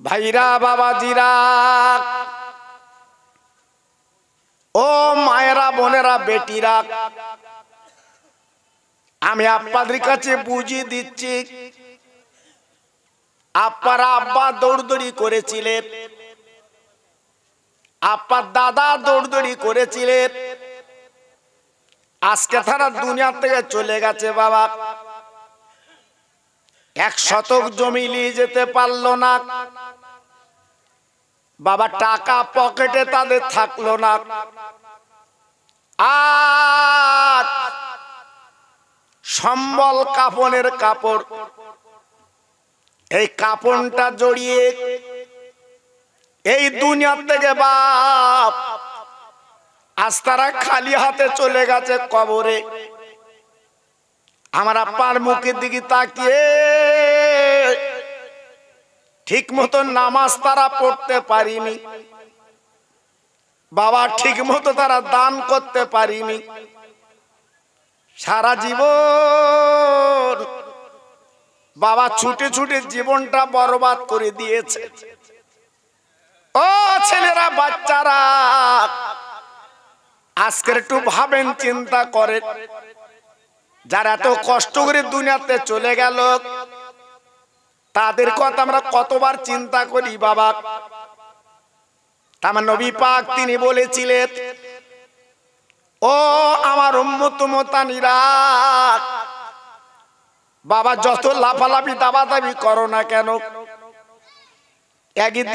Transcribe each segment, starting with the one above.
ভাইরা বাবাজিরা, ও মায়েরা বোনেরা বেটিরা, আমি আপনাদের কাছে বুঝিয়ে দিচ্ছি। আপনারা আব্বা দৌড়দৌড়ি করেছিলেন, আপনার দাদা দৌড়দৌড়ি করেছিলেন, আজকে তারা দুনিয়া থেকে চলে গেছে। বাবা 1 শতক জমি নিয়ে যেতে পারলো না। বাবা টাকা পকেটে তাদের থাকলো না। আর সম্বল কাফনের কাপড়, এই কাফনটা জড়িয়ে এই দুনিয়া থেকে বাপ আজ তারা খালি হাতে চলে গেছে কবরে। আমার আব্বার মুখের দিকে তাকিয়ে ঠিক মতো নামাজ তারা পড়তে পারিনি বাবা, ঠিক মতো তারা দান করতে পারিনি। সারা জীবন বাবা ছুটে ছুটে জীবনটা বরবাদ করে দিয়েছে। ও ছেলেরা, বাচ্চারা, আজকের একটু ভাবেন, চিন্তা করেন, যারা এত কষ্ট করে দুনিয়াতে চলে গেল তাদের কথা আমরা কতবার চিন্তা করি বাবা। আমার নবী পাক তিনি বলেছিলেন, ও আমার উম্মত উম্মতানিরা, বাবা যত লাফালাফি দাবাদাবি করো না কেন, একদিন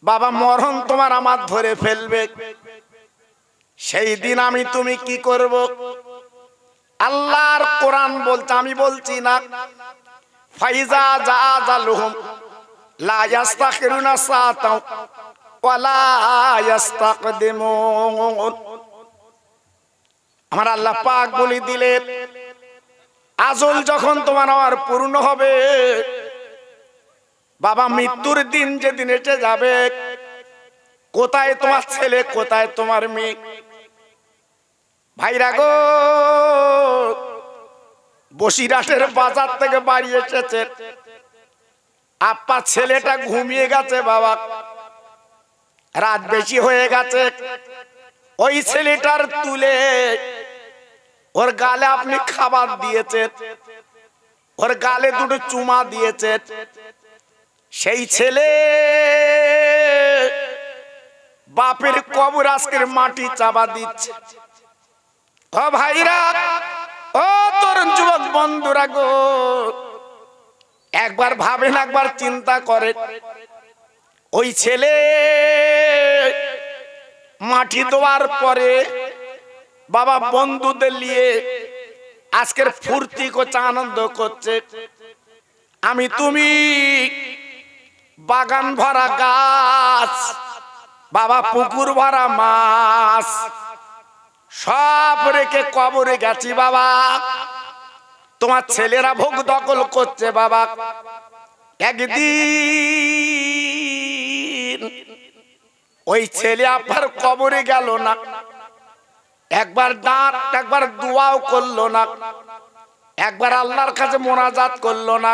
বাবা মরণ তোমার আমার ধরে ফেলবে। সেই দিন আমি তুমি কি করব? আল্লাহর কোরআন বলছে, আমি বলছি না। ফাইজা জাআজালুহুম লা ইস্তাখিরুনা সাআতাও ওয়া লা ইস্তাকদিমুন। আমার আল্লাহ পাক বলে দিলেন, আজল যখন তোমার আমার পূর্ণ হবে, বাবা মৃত্যুর দিন যেদিন এসে যাবে, কোথায় তোমার ছেলে, কোথায় তোমার মেয়ে? ভাইরা গো, বসিরহাটের বাজার থেকে বাড়ি এসেছে, আপা ছেলেটা ঘুমিয়ে গেছে বাবা, রাত বেশি হয়ে গেছে। ওই ছেলেটার তুলে ওর গালে আপনি খাবার দিয়েছেন, ওর গালে দুটো চুমা দিয়েছেন। সেই ছেলে বাপের কবর আজকের মাটি চাপা দিচ্ছে। ও ভাইরা, ও তরুণ যুবক বন্ধুরা গো, একবার ভাবেন, একবার চিন্তা করেন। ওই ছেলে মাটি দেওয়ার পরে বাবা বন্ধুদের নিয়ে আজকের ফুর্তি করছে, আনন্দ করছে। আমি তুমি বাগান ভরা গাছ, বাবা পুকুর ভরা মাছ সব রেখে কবরে গেছি বাবা। তোমার ছেলেরা ভোগ দখল করছে বাবা। একদিন ওই ছেলে আপনার কবরে গেল না, একবার দাঁত, একবার দোয়াও করলো না, একবার আল্লাহর কাছে মোনাজাত করলো না।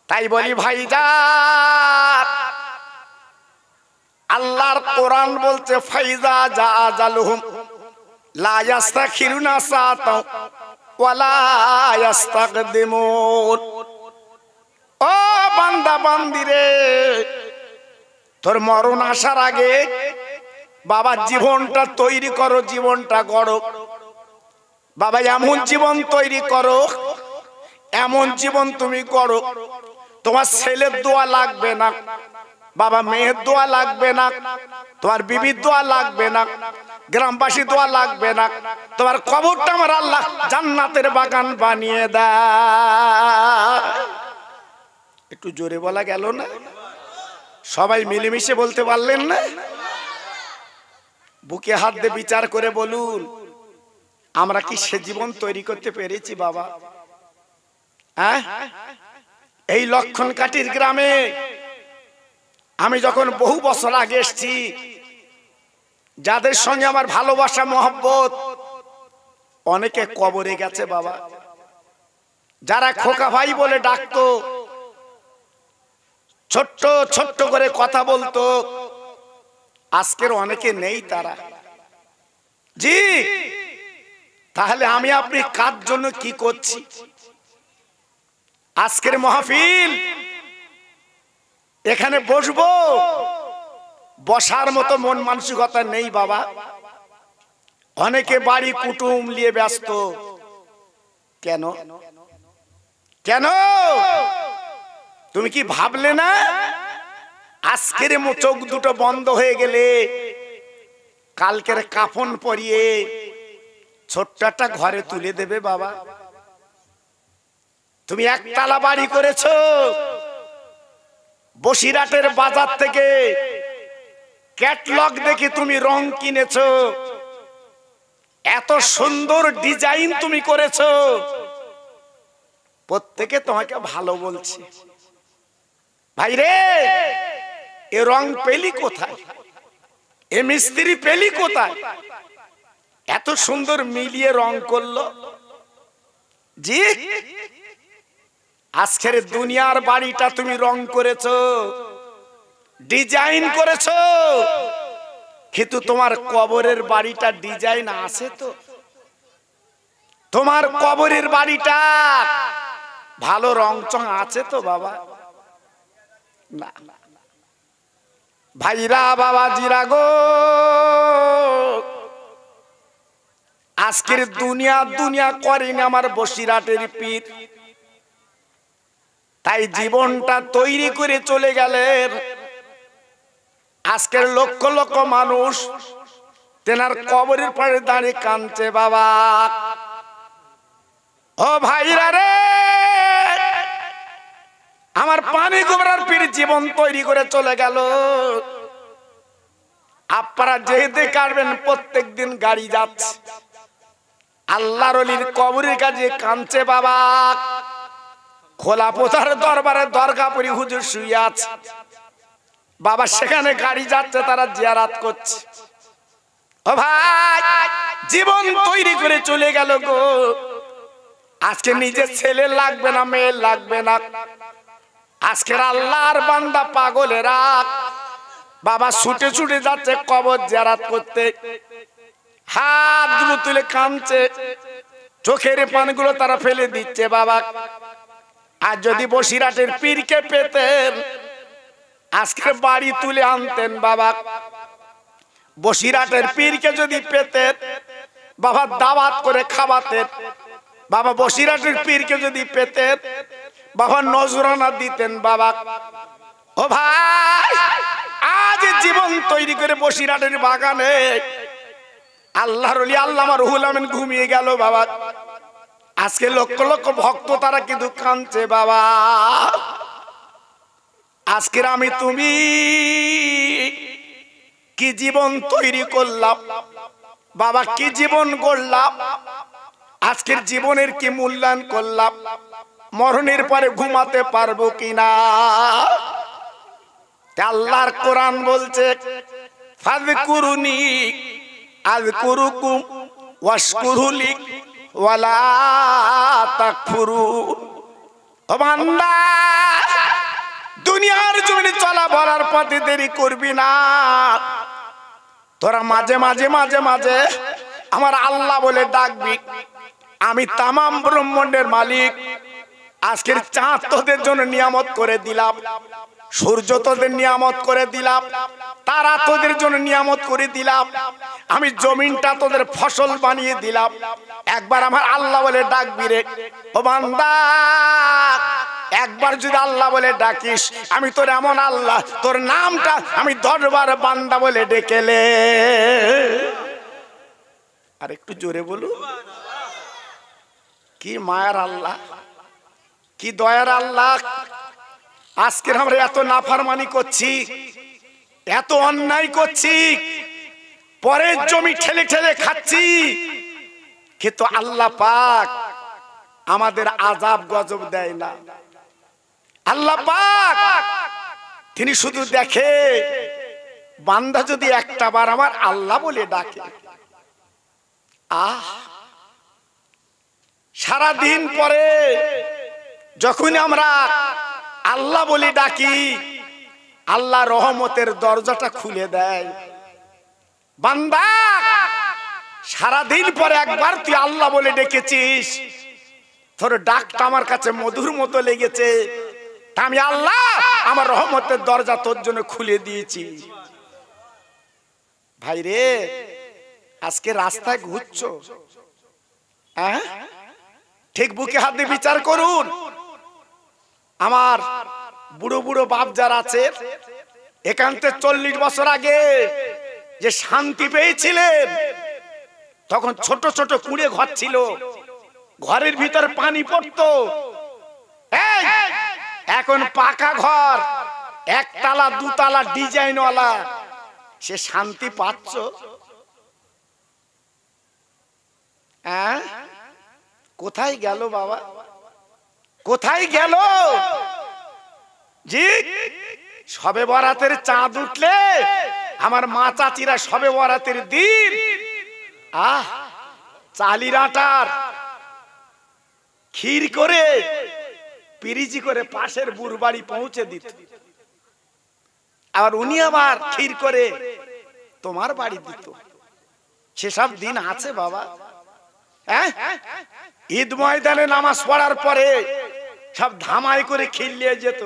তাই বলি ভাইজান, আল্লাহর কোরআন বলছে, ফাইজা জাআজালুহুম লা ইস্তাখিরুনা সাআতাও ওয়া লা ইস্তাকদিমুন। ও বান্দা বান্দিরে, তোর মরণ আসার আগে বাবা জীবনটা তৈরি করো, জীবনটা গড়ো বাবা। এমন জীবন তৈরি করো, এমন জীবন তুমি গড়ো, তোমার ছেলের দোয়া লাগবে না বাবা, মেয়ের দোয়া লাগবে না, তোমার বিবির দোয়া লাগবে না, গ্রামবাসী দোয়া লাগবে না। তোমার কবরটা আমার আল্লাহ জান্নাতের বাগান বানিয়ে দেয়। একটু জোরে বলা গেল না? সবাই মিলেমিশে বলতে পারলেন না? বুকে হাত দিয়ে বিচার করে বলুন, আমরা কি সে জীবন তৈরি করতে পেরেছি বাবা? হ্যাঁ, এই লক্ষণকাঠির গ্রামে আমি যখন বহু বছর আগে এসেছি, যাদের সঙ্গে আমার ভালোবাসা মহব্বত, অনেকে কবরে গেছে বাবা। যারা খোকা ভাই বলে ডাকতো, ছোট্ট ছোট্ট করে কথা বলতো, আজকের অনেকে নেই তারা। জি, তাহলে আমি আপনি কার জন্য কি করছি? আজকের মাহফিল এখানে বসবো, বসার মতো মন মানসিকতা নেই বাবা। অনেকে বাড়ি কুটুম নিয়ে ব্যস্ত। কেন কেন? তুমি কি ভাবলে না আজকের চোখ দুটো বন্ধ হয়ে গেলে কালকের কাফন পরিয়ে ছোট্ট একটা ঘরে তুলে দেবে বাবা? তুমি একতলা বাড়ি করেছো, বসিরহাটের বাজার থেকে ক্যাটলগ দেখে তুমি রং কিনেছো, এত সুন্দর ডিজাইন তুমি করেছো, প্রত্যেকে তোমাকে ভালো বলছে। ভাই রে, এ রং পেলি কোথায়? এ মিস্ত্রি পেলি কোথায়? এত সুন্দর মিলিয়ে রং করলো। জি, আজকের দুনিয়ার বাড়িটা তুমি রং করেছো, ডিজাইন করেছো, কিন্তু তোমার কবরের বাড়িটা ডিজাইন আছে তো? তোমার কবরের বাড়িটা ভালো রং চং আছে তো বাবা? না। ভাইরা বাবাজিরা গো, আজকের দুনিয়া দুনিয়া করেন আমার বসিরহাটের পীর, তাই জীবনটা তৈরি করে চলে গেলেন। আজকের লক্ষ লক্ষ মানুষ তেনার কবরের পাড়ে দাঁড়িয়ে কাঁদছে বাবা। ও ভাইরা রে, আমার পানি গোবরার পীর জীবন তৈরি করে চলে গেল। আপনারা যেতে কাটবেন, প্রত্যেক দিন গাড়ি যাচ্ছে, আল্লাহর ওলির কবরের কাছে কাঁদছে বাবা। খোলা পোতার দরবারে দরগাপুরি হুজুর শুয়ে আছে বাবা, সেখানে গাড়ি যাচ্ছে, তারা জিয়ারাত করছে। ও ভাই, জীবন তৈরি করে চলে গেল গো। আজকে নিজের ছেলে লাগবে না, মেয়ে লাগবে না, আজকের আল্লাহর বান্দা পাগলেরা বাবা ছুটে ছুটে যাচ্ছে কবর জিয়ারাত করতে, হাত দুটো তুলে কাঁদছে, চোখের পানগুলো তারা ফেলে দিচ্ছে বাবা। আর যদি বসিরহাটের পীরকে পেতেন, আজকের বাড়ি তুলে আনতেন বাবা। বসিরহাটের পীরকে যদি পেতেন বাবা, দাওয়াত করে খাওয়াতেন বাবা। বসিরহাটের পীরকে যদি পেতেন বাবা, নজরানা দিতেন বাবা। ও ভাই, আজ জীবন তৈরি করে বসিরহাটের বাগানে আল্লাহর ওলি আল্লামা রুহুল আমিন ঘুমিয়ে গেল বাবা। আজকে লক্ষ লক্ষ ভক্ত তারা কিন্তু কাঁদছে বাবা। আজকের আমি তুমি কি জীবন তৈরি করলাম বাবা, কি জীবন গড়লাম, আজকের জীবনের কি মূল্যায়ন করলাম, মরণের পরে ঘুমাতে পারবো কিনা? আল্লাহর কোরআন বলছে, ফাযকুরুনি আযকুরুকুম ওয়াশকুরুলি ওয়ালা তাকফুরুন। ও বান্দা, দুনিয়ার জমিনে চলা বলার পথে দেরি করবি না। তোরা মাঝে মাঝে মাঝে মাঝে আমার আল্লাহ বলে ডাকবি। আমি তামাম ব্রহ্মাণ্ডের মালিক। আজকের চাঁদ তোদের জন্য নিয়ামত করে দিলাম, সূর্য তোদের নিয়ামত করে দিলাম, তারা তোদের জন্য নিয়ামত করে দিলাম, আমি জমিনটা তোদের ফসল বানিয়ে দিলাম। একবার আমার আল্লাহ বলে ডাকবি রে। ও বান্দা, একবার যদি আল্লাহ বলে ডাকিস, আমি তোর এমন আল্লাহ, তোর নামটা আমি দরবার বান্দা বলে ডেকেলে। আর একটু জোরে বলু, কি মায়ার আল্লাহ, কি দয়ার আল্লাহ। আজকের আমরা এত নাফরমানি করছি, এত অন্যায় করছি, পরের জমি ঠেলে ঠেলে খাচ্ছি, কিন্তু আল্লাহ পাক আমাদের আযাব গজব দেয় না। আল্লাহ পাক তিনি শুধু দেখে বান্দা যদি একটা বার আমার আল্লাহ বলে ডাকে। সারা দিন পরে যখন আমরা আল্লাহ বলি ডাকি, আল্লাহ রহমতের দরজাটা খুলে দেয়। বান্দা, সারা দিন পরে একবার তুই আল্লাহ বলে ডেকেছিস, তোর ডাকটা আমার কাছে মধুর মতো লেগেছে, আমি আল্লাহ আমার রহমতের দরজা তোর জন্য খুলে দিয়েছি। ভাই রে, আজকে রাস্তায় ঘুরছো, হ্যাঁ? ঠিক বুকে হাত দিয়ে বিচার করুন। আমার বুড়ো বুড়ো বাপ যারা আছে, এখান থেকে 40 বছর আগে যে শান্তি পেয়েছিলেন, তখন ছোট ছোট কুঁড়ে ঘর ছিল, ঘরের ভিতরে পানি পড়তো। এখন পাকা ঘর, একতলা দুতলা ডিজাইনওয়ালা, সে শান্তি পাচ্ছ? হ্যাঁ? কোথায় গেল বাবা, কোথায় গেল? জি, সবে বরাতের চাঁদ উঠলে আমার মা চাচিরা সবে বরাতের দিন চালির আটার ক্ষীর করে পিরিজি করে পাশের বুড় বাড়ি পৌঁছে দিত, আর উনি আবার ক্ষীর করে তোমার বাড়ি দিত। সেসব দিন আছে বাবা। হ্যাঁ, ঈদ ময়দানে নামাজ পড়ার পরে সব ধামাই করে ক্ষীর নিয়ে যেত,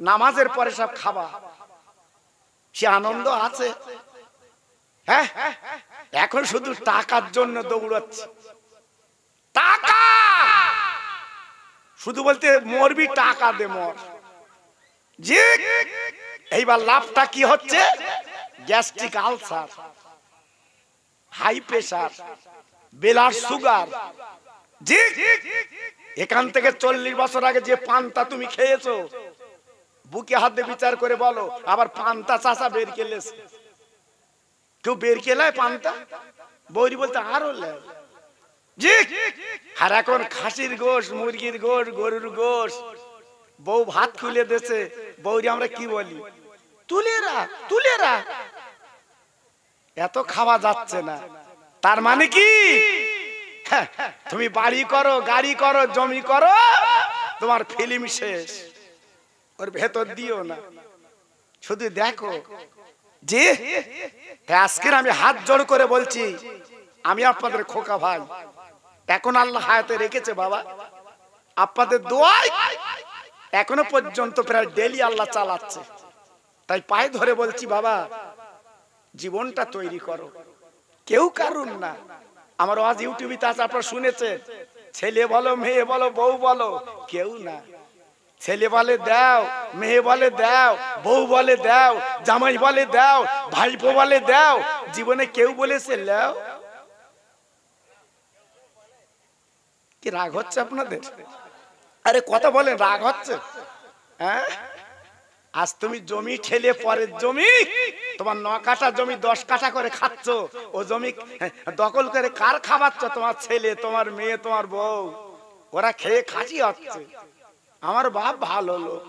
নামাজের পরে সব খাবা, সে আনন্দ আছে। হ্যাঁ, এখন শুধু টাকার জন্য দৌড়াচ্ছে, টাকা শুধু বলতে মরবি, টাকা দে মর। জি, এইবার লাভটা কি হচ্ছে? Gastric ulcer, high pressure, blood sugar. জি, এখান থেকে 40 বছর আগে যে পান্তা তুমি খেয়েছো, বুকে হাত দিয়ে বিচার করে বলো। আবার পান্তা চাষা বের কেলেছে, কেউ বের কেলায় পান্তা, বৌরি বলতে আরো লেয়। জি, আর এখন খাসির গোশ, মুরগির গোশ, গরুর গোশ, বউ ভাত খুলে দিয়েছে, বৌরি আমরা কি বলি? তুলেরা তুলেরা। এত খাওয়া যাচ্ছে না, তার মানে কি? তুমি বাড়ি করো, গাড়ি করো, জমি করো, তোমার ফিল্ম শেষ, ওর ভেতর দিও না। শুধু দেখো যে আজকের আমি হাত জোড় করে বলছি, আমি আপনাদের খোকা ভাই, এখন আল্লাহ হায়াতে রেখেছে বাবা, আপনাদের দোয়ায় এখনো পর্যন্ত প্রায় ডেলি আল্লাহ চালাচ্ছে। তাই পায়ে ধরে বলছি বাবা, জীবনটা তৈরি করো, কেউ কারুন না। আমার আজ ইউটিউবে আছে, আপনারা শুনেছেন, ছেলে বলো, মেয়ে বলো, বউ বলো, কেউ না। ছেলে বলে দাও, মেয়ে বলে দাও, বউ বলে দাও, জামাই বলে দাও, ভাইপো বলে দাও, জীবনে কেউ বলেছে লাও? কি রাগ হচ্ছে আপনাদের? আরে কথা বলেন, রাগ হচ্ছে? হ্যাঁ, আজ তুমি জমি ঠেলে পরের জমি, তোমার 9 কাঠা জমি 10 কাঠা করে খাচ্ছ, ও জমি দখল করে কার খাওয়াচ্ছ? তোমার ছেলে, তোমার মেয়ে, তোমার বউ, ওরা খেয়ে খাসি হচ্ছে। আমার বাপ ভালো লোক,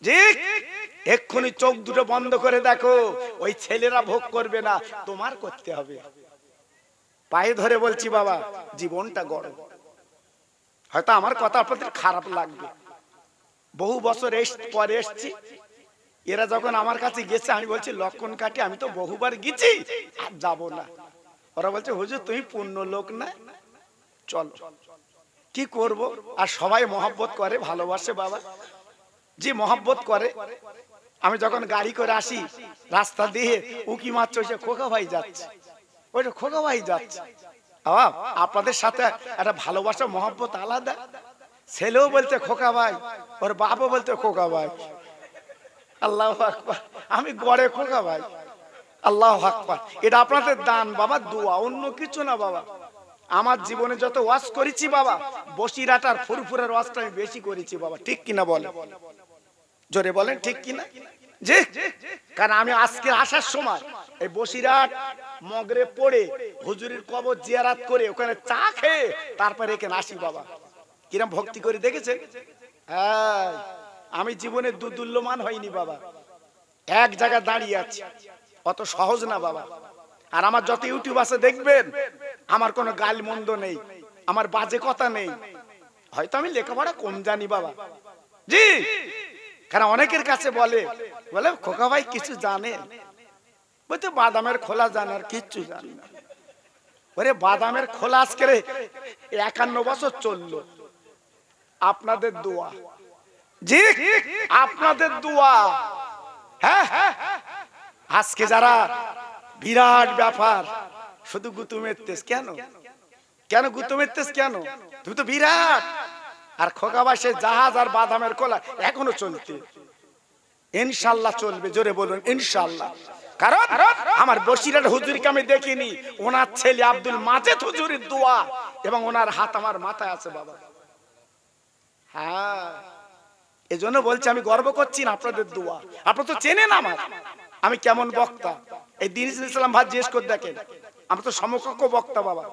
জি, এক্ষুনি চোখ দুটো বন্ধ করে দেখো, ওই ছেলেরা ভোগ করবে না, তোমার করতে হবে। পায়ে ধরে বলছি বাবা, জীবনটা গড়। হয়তো আমার কথা আপনাদের খারাপ লাগবে, বহু বছর পরে এসছি, এরা যখন আমার কাছে গেছে, আমি বলছি লক্ষণ কাটি, আমি তো বহুবার গেছি, আর যাব না। ওরা বলছে হুজুর তুমি পূর্ণ লোক না, চলো। কি করব? আর সবাই মহব্বত করে, ভালোবাসে বাবা, জি মহব্বত করে। আমি যখন গাড়ি করে আসি, রাস্তা দিয়ে উকি মারছে, ওই খোকা ভাই যাচ্ছে, ওইটা খোকা ভাই যাচ্ছে। আপনাদের সাথে একটা ভালোবাসা মহব্বত আলাদা। ছেলেও বলতে খোকা ভাই, ওর বাপও বলতে খোকা ভাই। আল্লাহু আকবার, আমি গড়ে খোকা ভাই। আল্লাহু আকবার, এটা আপনাদের দান বাবা, দোয়া, অন্য কিছু না বাবা। আমার জীবনে যত ওয়াজ করেছি বাবা, বসিরহাটার ফুরফুরের ওয়াজটা আমি বেশি করেছি বাবা, ঠিক কিনা বলেন? জোরে বলেন ঠিক কিনা? জি, কারণ আমি আজকে আসার সময় এই বসিরহাট মগরে পড়ে হুজুরের কবর জিয়ারত করে ওখানে চা খেয়ে তারপরে এখানে আসি বাবা। কিরম ভক্তি করে দেখেছেন? হ্যাঁ, আমি জীবনে দুদুল্যমান হয়নি বাবা, এক জায়গায় দাঁড়িয়ে আছি, অত সহজ না বাবা। আর আমার যত ইউটিউব আছে দেখবেন, আমার কোনো গাল মন্দ নেই, আমার বাজে কথা নেই, হয়তো আমি লেখাপড়া কম জানি বাবা জি, কারণ অনেকের কাছে বলে খোকা ভাই কিছু জানেন, বলতে বাদামের খোলা জানে আর কিচ্ছু জানে না। ওরে বাদামের খোলা আজকে 51 বছর চললো, আপনাদের দোয়া জি, আপনাদের দোয়া। হ্যাঁ, আজকে যারা বিরাট ব্যাপার, শুধু গুতুমের তেজ কেন, কেন গুতুমের তেজ কেন, তুমি তো বিরাট। আর খোকাবাসে জাহাজ আর বাদামের খোলা এখনো চলছে, ইনশাআল্লাহ চলবে, জোরে বলুন ইনশাআল্লাহ। কারণ আমার বসিরহাট হুজুরকে আমি দেখিনি, ওনার ছেলে আব্দুল মাজেদ হুজুরের দোয়া এবং ওনার হাত আমার মাথায় আছে বাবা। হ্যাঁ, এজন্য বলছি আমি গর্ব করছি না আপনাদের দোয়া। আপনারা তো চেনেন আমার আমি কেমন বক্তা, এই দিন ইসলাম ভাই জিজ্ঞেস করে দেখেন, আমরা তো সমকক্ষ বক্তা বাবা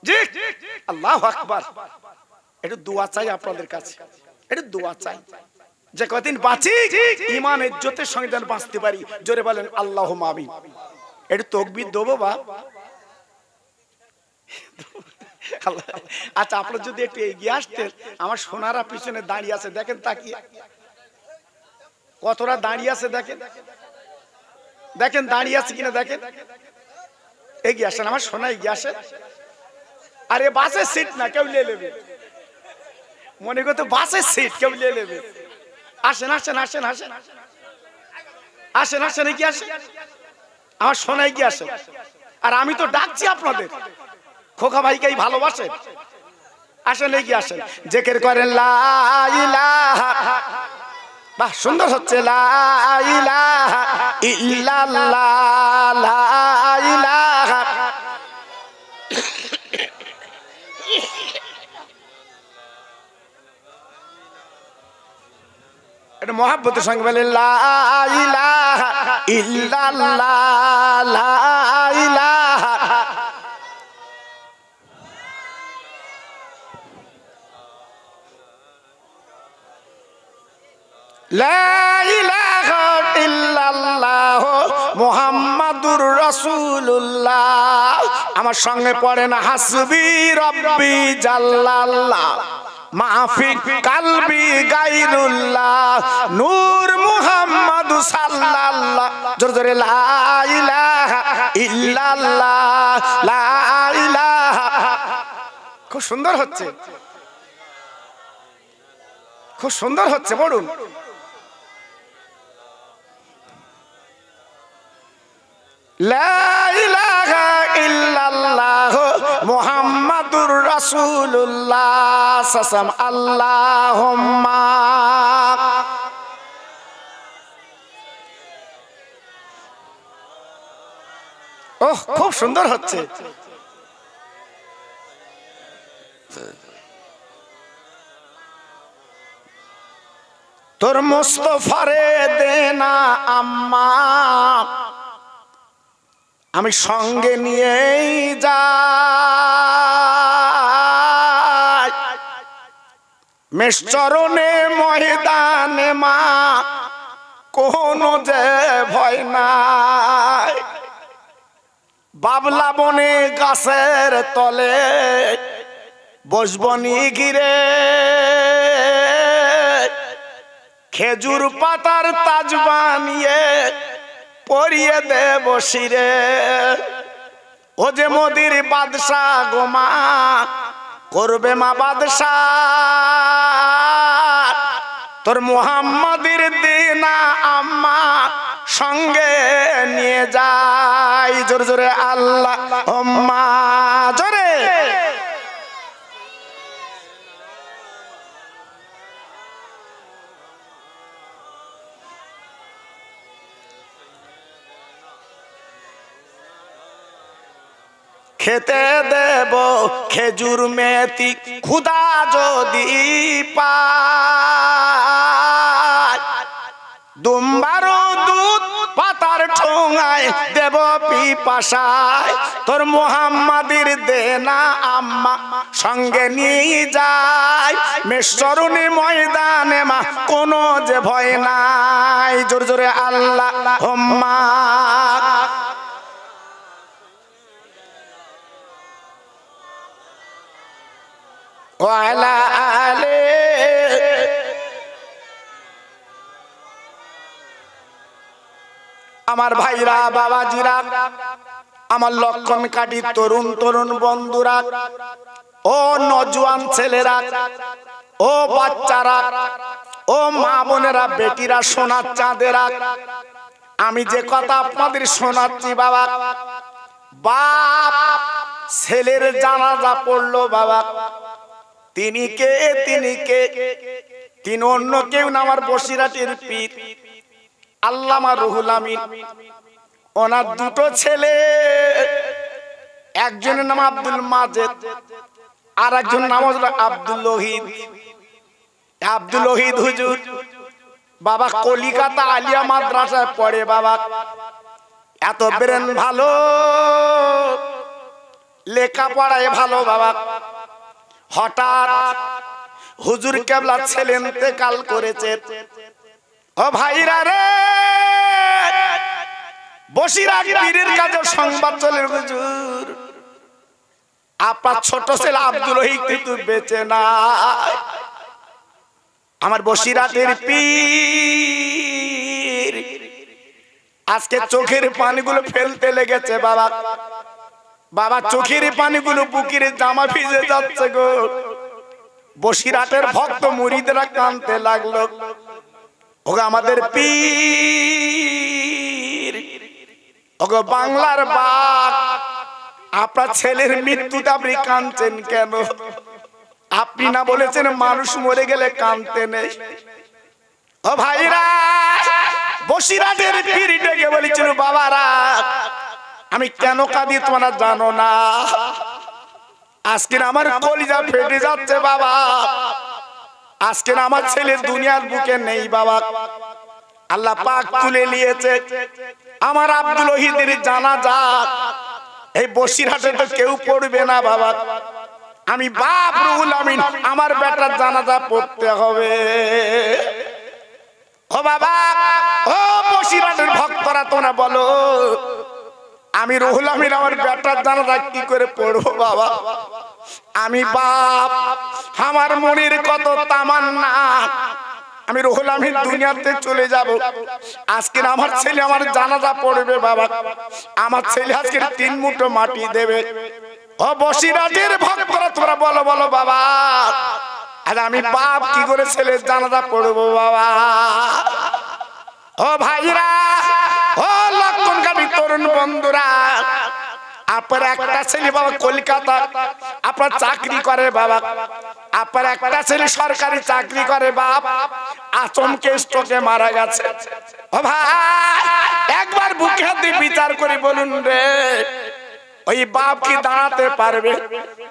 জি। আল্লাহু আকবার। একটু দোয়া চাই আপনাদের কাছে, একটু দোয়া চাই যে কদিন বাঁচি ঈমান ইজ্জতের সঙ্গে যেন বাঁচতে পারি, জোরে বলেন আল্লাহুম্মা আমিন। একটু তাকবীর দেবো বাপ। আচ্ছা, আপনারা যদি একটু এগিয়ে আসতেন, আমার সোনারা পিছনে দাঁড়িয়ে আছে, দেখেন তাকিয়ে কতটা দাঁড়িয়ে আছে, দেখেন দেখেন দাঁড়িয়ে আছে কিনা, দেখেন এগিয়ে আসেন, আমার সোনা এগিয়ে আসে। আরে বাসের সিট না, কেউ নিয়ে নেবে, মনে করতে বাসের সিট কেউ নিয়ে নেবে। আসেন আসেন আসেন আসেন আসেন আসেন এগিয়ে আসেন, আমার সোনা এগিয়ে আসে। আর আমি তো ডাকছি আপনাদের, খোকা ভাইকেই ভালোবাসে, আসেন এগিয়ে আসেন, জিকির করেন লা ইলাহা, বাহ সুন্দর হচ্ছে, লা ইলাহা ইল্লাল্লাহ, লা ইলাহা। এটা মহব্বতের সঙ্গে বলে লা ইলাহা ইল্লাল্লাহ, লা ইলাহা। লা ইলাহা ইল্লাল্লাহ মুহাম্মাদুর রাসূলুল্লাহ। আমার সঙ্গে পড়েন হাসবি রব্বি জাল্লাল্লাহ, মাফি কালবি গায়রুল্লাহ, নূর মুহাম্মদ সাল্লাল্লাহ। জোরে জোরে লা ইলাহা ইল্লাল্লাহ, লা ইলাহা। খুব সুন্দর হচ্ছে, খুব সুন্দর হচ্ছে, পড়ুন। লা ইলাহা ইল্লাল্লাহ মুহাম্মাদুর রাসূলুল্লাহ সাসাম আল্লাহুম্মা। ওহ, খুব সুন্দর হচ্ছে। তোর মুস্তফারে দেনা আম্মা, আমি সঙ্গে নিয়েই যাই, মেষচরণে ময়দানে মা, কোনো যে ভয় নাই। বাবলা বনে গাছের তলে বসবনি ঘিরে, খেজুর পাতার তাজ বানিয়ে পরিয়ে দেব শিরে। ও যে মোদির বাদশাহ গোমা, করবে মা বাদশাহ, তোর মুহাম্মাদের দিনা আম্মা সঙ্গে নিয়ে যাই। জোরে জোরে আল্লাহুম্মা, জোরে। খেতে দেব খেজুর মেথি খুদা যদি পায়, দুম্বারো দুধ পাতার ঠোঙায় দেব পিপাসায়, তোর মুহাম্মাদের দেনা আম্মা সঙ্গে নিয়ে যায়, মেষচরণে ময়দানে মা, কোনো যে ভয় নাই। জোরে জোরে আল্লাহুম্মা। ওয়া আলা আলে আমার ভাইরা বাবাজিরা আমার লক্ষণ কাটি তরুণ তরুণ বন্ধুরা ও নজওয়ান ছেলেরা ও বাচ্চারা ও মা বোনেরা বেটিরা সোনার চাঁদেরা আমি যে কথা আপনাদের শোনাচ্ছি বাবা বাপ ছেলের জানাজা পড়লো বাবা তিনি কে তিনি অন্য কেউ না আমার বসিরহাটের পীর আল্লামা রুহুল আমিন ওনার দুটো ছেলে একজনের নাম আব্দুল মাজেদ আর একজন নাম হলো আব্দুল ওহিদ হুজুর বাবা কলিকাতা আলিয়া মাদ্রাসায় পড়ে বাবা এত ব্রেন ভালো লেখাপড়ায় ভালো বাবা হঠাৎ হুজুর কেবলা ছেলে ইন্তেকাল করেছে ও ভাইরা রে বসিরহাট পীরের কাছে সংবাদ চলে হুজুর আপনার ছোট ছেলে আব্দুল ওহিদ কিন্তু বেঁচে নাই আমার বসিরহাটের পীর আজকে চোখের পানিগুলো ফেলতে লেগেছে বাবা বাবা চোখের পানিগুলো বুকের জামা ভিজে যাচ্ছে গো বসিরহাটের ভক্ত মুরিদরা কাঁদতে লাগলো ওগো আমাদের পীর ওগো বাংলার বাপ আপনার ছেলের মৃত্যুতে আপনি কাঁদছেন কেন আপনি না বলেছেন মানুষ মরে গেলে কাঁদতে নেই ও ভাইরা বসিরহাটের পীর ডেকে বলেছিল বাবারা আমি কেন কাঁদি তোমরা জানো না আজকে আমার কলিজা ফেটে যাচ্ছে বাবা আজকে আমার ছেলে দুনিয়ার বুকে নেই বাবা আল্লাহ পাক তুলে নিয়েছে আমার আব্দুল ওহিদের জানাজা এই বসিরহাটে তো কেউ পড়বে না বাবা আমি বাপ রুহুল আমিন আমার বেটার জানাজা পড়তে হবে ও বাবা ও বসিরহাটের ভক্তরা তোমরা বলো আমি রুহুল আমিন আমার বেটার জানাজা কি করে পড়বো বাবা আমি বাপ আমার মনের কত তামান্না আমি রুহুল আমিন দুনিয়াতে চলে যাব আজকে আমার ছেলে আমার জানাজা পড়বে বাবা আমার ছেলে আজকে 3 মুঠো মাটি দেবে ও বসিরহাটের ভক্তরা তোমরা বলো বলো বাবা আজ আমি বাপ কি করে ছেলের জানাজা পড়বো বাবা ও ভাইরা ও লক্ষণ কাটি তরুণ বন্ধুরা আপনার একটা ছেলে বাবা কলকাতা আপনার চাকরি করে বাবা আপনার একটা ছেলে সরকারি চাকরি করে বাপ আচমকে স্ট্রোকে মারা গেছে ও ভাই একবার বুকে হাত দিয়ে বিচার করে বলুন রে ওই বাপ কি দাঁড়াতে পারবে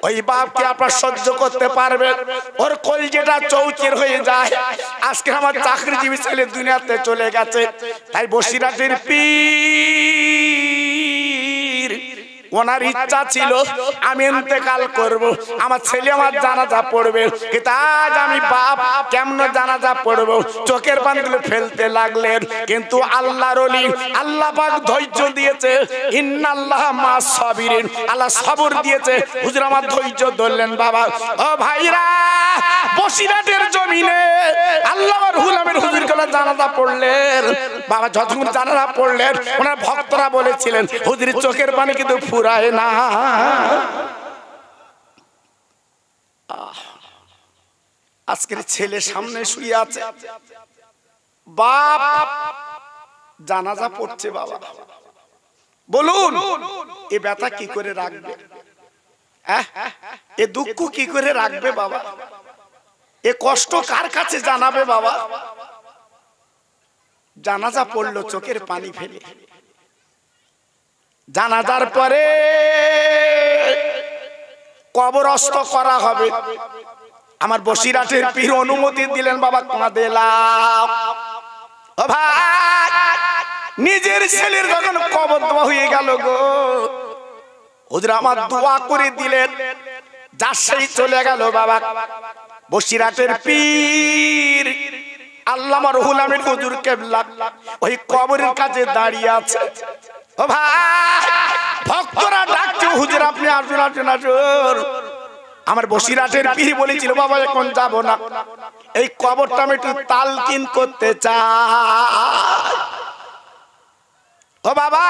ওই বাপ কি আপনার সহ্য করতে পারবে ওর কলজেটা চৌচির হয়ে যায় আজকে আমার চাকরিজীবী ছেলে দুনিয়াতে চলে গেছে তাই বসিরহাটের পীর ওনার ইচ্ছা ছিল আমি ইন্তেকাল করব আমার ছেলে আমার জানাজা পড়বে কিন্তু আজ আমি বাপ কেমন জানাজা পড়ব চোখের পানিগুলো ফেলতে লাগলেন কিন্তু আল্লাহর ওলি আল্লাহ পাক ধৈর্য দিয়েছে ইন্নাল্লাহ মাস সাবিরিন আল্লাহ সবর দিয়েছে হুজুর আমার ধৈর্য ধরলেন বাবা ও ভাইরা বসিরহাটের জমিনে আল্লাহ রুহুল আমিন হুজুর গুলো জানাজা পড়লেন বাবা যতক্ষণ জানাজা পড়লেন ওনার ভক্তরা বলেছিলেন হুজুরের চোখের পানি কিন্তু ফুরায় না আজকের ছেলে সামনে শুয়ে আছে বাপ জানাজা পড়ছে বাবা বলুন এ ব্যথা কি করে রাখবে এ দুঃখ কি করে রাখবে বাবা এ কষ্ট কার কাছে জানাবে বাবা জানাজা পড়লো চোখের পানি ফেলে জানাজার পরে কবরস্থ করা হবে আমার বসিরহাটের পীর অনুমতি দিলেন বাবা কাঁদেলাম ও ভাই নিজের ছেলের যখন কবর দেওয়া হয়ে গেল গো হুজুর আমার দোয়া করে দিলেন যার সেই চলে গেল বাবা বসিরহাটের পীর আল্লামা রুহুল আমিন হুজুর কেবলা ওই কবরের কাছে দাঁড়িয়ে আছে ও ভাই ভক্তরা ডাকছে হুজুর আপনি আসুন আসুন আসুন আমার বসিরহাটের পীর বলেছিল বাবা এখন যাব না, এই কবরটা আমি একটু তালকিন করতে চাই। ও বাবা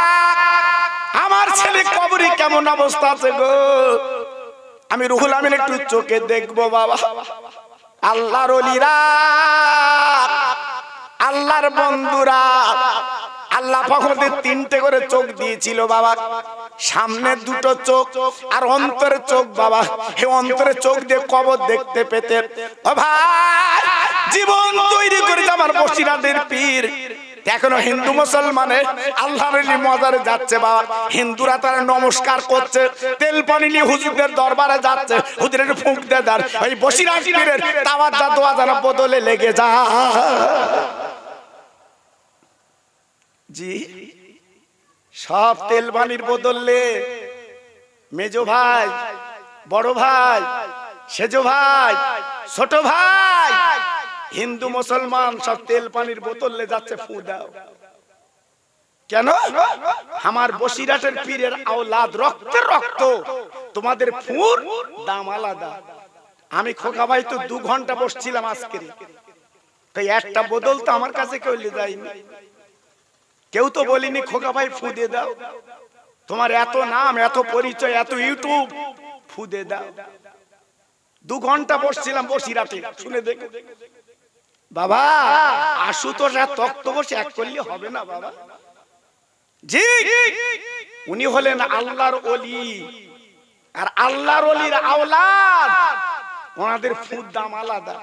আমার ছেলে কবরে কেমন অবস্থা আছে গো, আমি রুহুল আমিন একটু চোখে দেখবো বাবা। আল্লাহর ওলিরা, আল্লাহর বন্ধুরা, আল্লাহ পাকের তিনটে করে চোখ দিয়েছিল বাবা, সামনের দুটো চোখ আর অন্তরের চোখ বাবা। এই অন্তরের চোখ দিয়ে কবর দেখতে পেতেন। ও ভাই জীবন তৈরি করেছে আমার বসিরহাটের পীর। এখনো হিন্দু মুসলমানে আল্লাহর মাজারে যাচ্ছে বাবা, হিন্দুরা তারা নমস্কার করছে, তেল পানি নিয়ে হুজুরের দরবারে যাচ্ছে, হুজুরের ফুঁক দিয়ে দেন, ওই বসিরহাট পীরের তাওয়াজ্জুহ দোয়া যেন বদলে লেগে যায়। জি সব তেল পানির বদলে মেজো ভাই, বড় ভাই, সেজো ভাই, ছোট ভাই, হিন্দু মুসলমান সব তেল পানির বোতলে যাচ্ছে ফু দাও। কেন? আমার বসিরহাটের পীরের আওলাদ, রক্তের রক্ত, তোমাদের ফুর দাম আলাদা। আমি খোকা ভাই তো 2 ঘন্টা বসছিলাম আজকে, তাই একটা বোতল তো আমার কাছে কেউ নিয়ে যায়নি, কেউ তো বলিনি খোকা ভাই ফু দিয়ে দাও, তোমার এত নাম, এত পরিচয়, এত ইউটিউব, ফু দিয়ে দাও। 2 ঘন্টা বসছিলাম বসিরহাটে, শুনে দেখো বাবা। আশুতোষ আর তক্তপোষ এক করলে হবে না বাবা। জি উনি হলেন আল্লাহর ওলি, আর আল্লাহর ওলির আওলাদ, ওনাদের ফুর দাম আলাদা।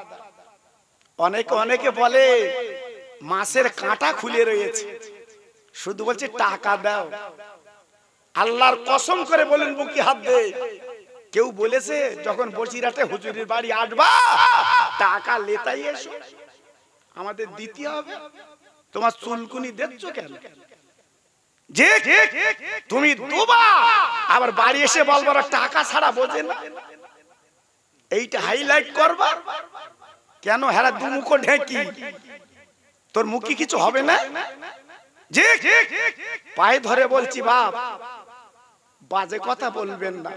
অনেকে বলে মাছের কাঁটা খুলে রয়েছে, শুধু বলছে টাকা দাও। আল্লাহর কসম করে বলেন বুকে হাত দে, কেউ বলেছে যখন বসিরহাটে হুজুরের বাড়ি আসবা টাকা লেতাই এসো, আমাদের দিতে হবে? তোমার চুলকুনি দেখছো কেন? যে তুমি দুবা আবার বাড়ি এসে বলবার টাকা ছাড়া বোঝে না, এইটা হাইলাইট করবা কেন? হেরা দুমুখ ঢেকি, তোর মুখে কিছু হবে না? যে পায়ে ধরে বলছি বাপ, বাজে কথা বলবেন না,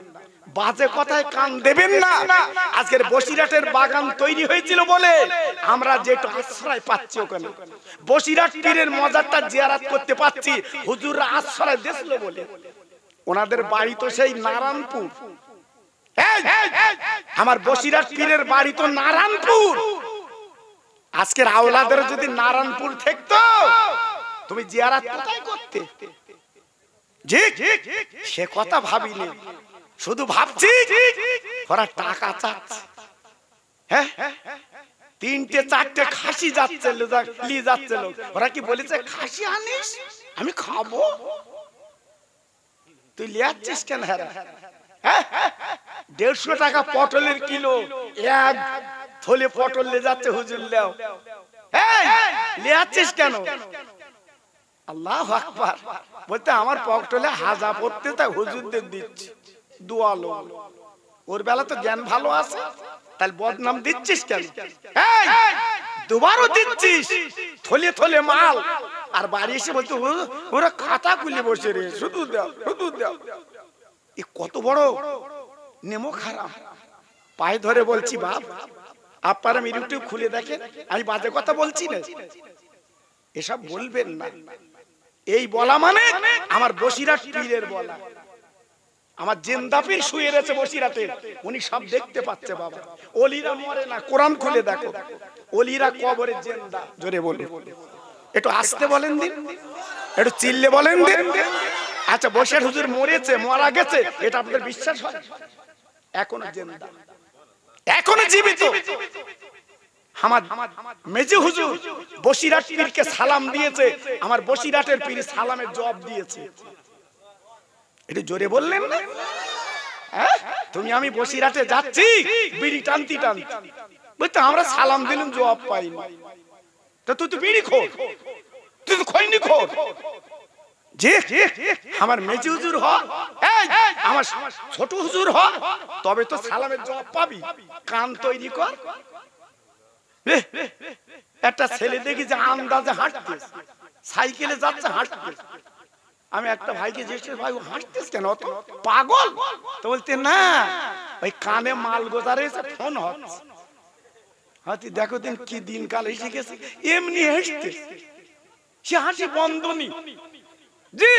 বাজে কথায় কান দেবেন না। আজকের বসিরহাটের বাগান তৈরি হয়েছিল বলে আমরা যেটা আশ্রয় পাচ্ছি, ওখানে বসিরহাট পীরের মজারটা জিয়ারত করতে পাচ্ছি, হুজুররা আশ্রয় দিয়েছিল বলে। ওনাদের বাড়ি তো সেই নারায়ণপুর, আমার বসিরহাট পীরের বাড়ি তো নারায়ণপুর। আজকের আওলাদের যদি নারায়ণপুর থাকতো তুমি জিয়ারত কোথায় করতে? জি সে কথা ভাবিনি, শুধু ভাবছি ওরা টাকা চাচ্ছে। হ্যাঁ 3-4টে খাসি যাচ্ছে, নিয়ে যাচ্ছে লোক। ওরা কি বলেছে খাসি আনিস আমি খাবো? তুই লিয়াচ্ছিস কেন? হ্যাঁ 150 টাকা পটলের কিলো, এক থলে পটল নিয়ে যাচ্ছে হুজুর লেও, লিয়াচ্ছিস কেন? আল্লাহু আকবার। বলতে আমার পকটলে হাজা পড়তে, তাই হুজুরদের দিচ্ছি দুয়ালো। ওর বেলা তো জ্ঞান ভালো আছে, তাহলে বদনাম দিচ্ছিস কেন? দুবারও দিচ্ছিস থলে থলে মাল, আর বাড়ি এসে বলতে ওরা খাতা খুলে বসে রে, শুধু দাও শুধু দাও। এ কত বড় নেমো খারাপ। পায়ে ধরে বলছি বাপ, আপনারা ইউটিউব খুলে দেখেন, আমি বাজে কথা বলছি না, এসব বলবেন না। এই বলা মানে আমার বসিরহাট পীরের বলা। আমার জিন্দা পীর শুয়ে রয়েছে বসিরহাটে, উনি সব দেখতে পাচ্ছে বাবা। ওলিরা মরে না, কোরআন খুলে দেখো, ওলিরা কবরে জিন্দা। জোরে বলে একটু আসতে বলেন দিন, একটু চিল্লে বলেন দিন। আচ্ছা বসিরহাট হুজুর মরেছে, মারা গেছে, এটা আপনাদের বিশ্বাস হয়? এখনো জিন্দা, এখনো জীবিত। আমার মেজে হুজুর বসিরহাট পীরকে সালাম দিয়েছে, আমার বসিরহাটের পীর সালামের জবাব দিয়েছে। এটা জোরে বললেন না? তুমি আমি বসিরহাটে যাচ্ছি বিড়ি টানতি টানতি, বুঝতে আমরা সালাম দিলাম জবাব পাইনি, তো তুই তো বিড়ি খোর, তুই তো খৈনি খোর। যে আমার মেজে হুজুর হ, আমার ছোট হুজুর হ, তবে তো সালামের জবাব পাবি। কান তৈরি কর। একটা ছেলে দেখি যে আন্দাজে হাঁটতেছে, সাইকেলে যাচ্ছে হাঁটতেছে। আমি একটা ভাইকে জিজ্ঞেস, ভাই হাঁটতেছ কেন, পাগল? তো বলতে না ওই কানে মাল গোজারে ফোন হচ্ছে, হাতি দেখো দিন কি দিন কাল এসে গেছে, এমনি হাসতে, সে হাসি বন্ধ নি। জি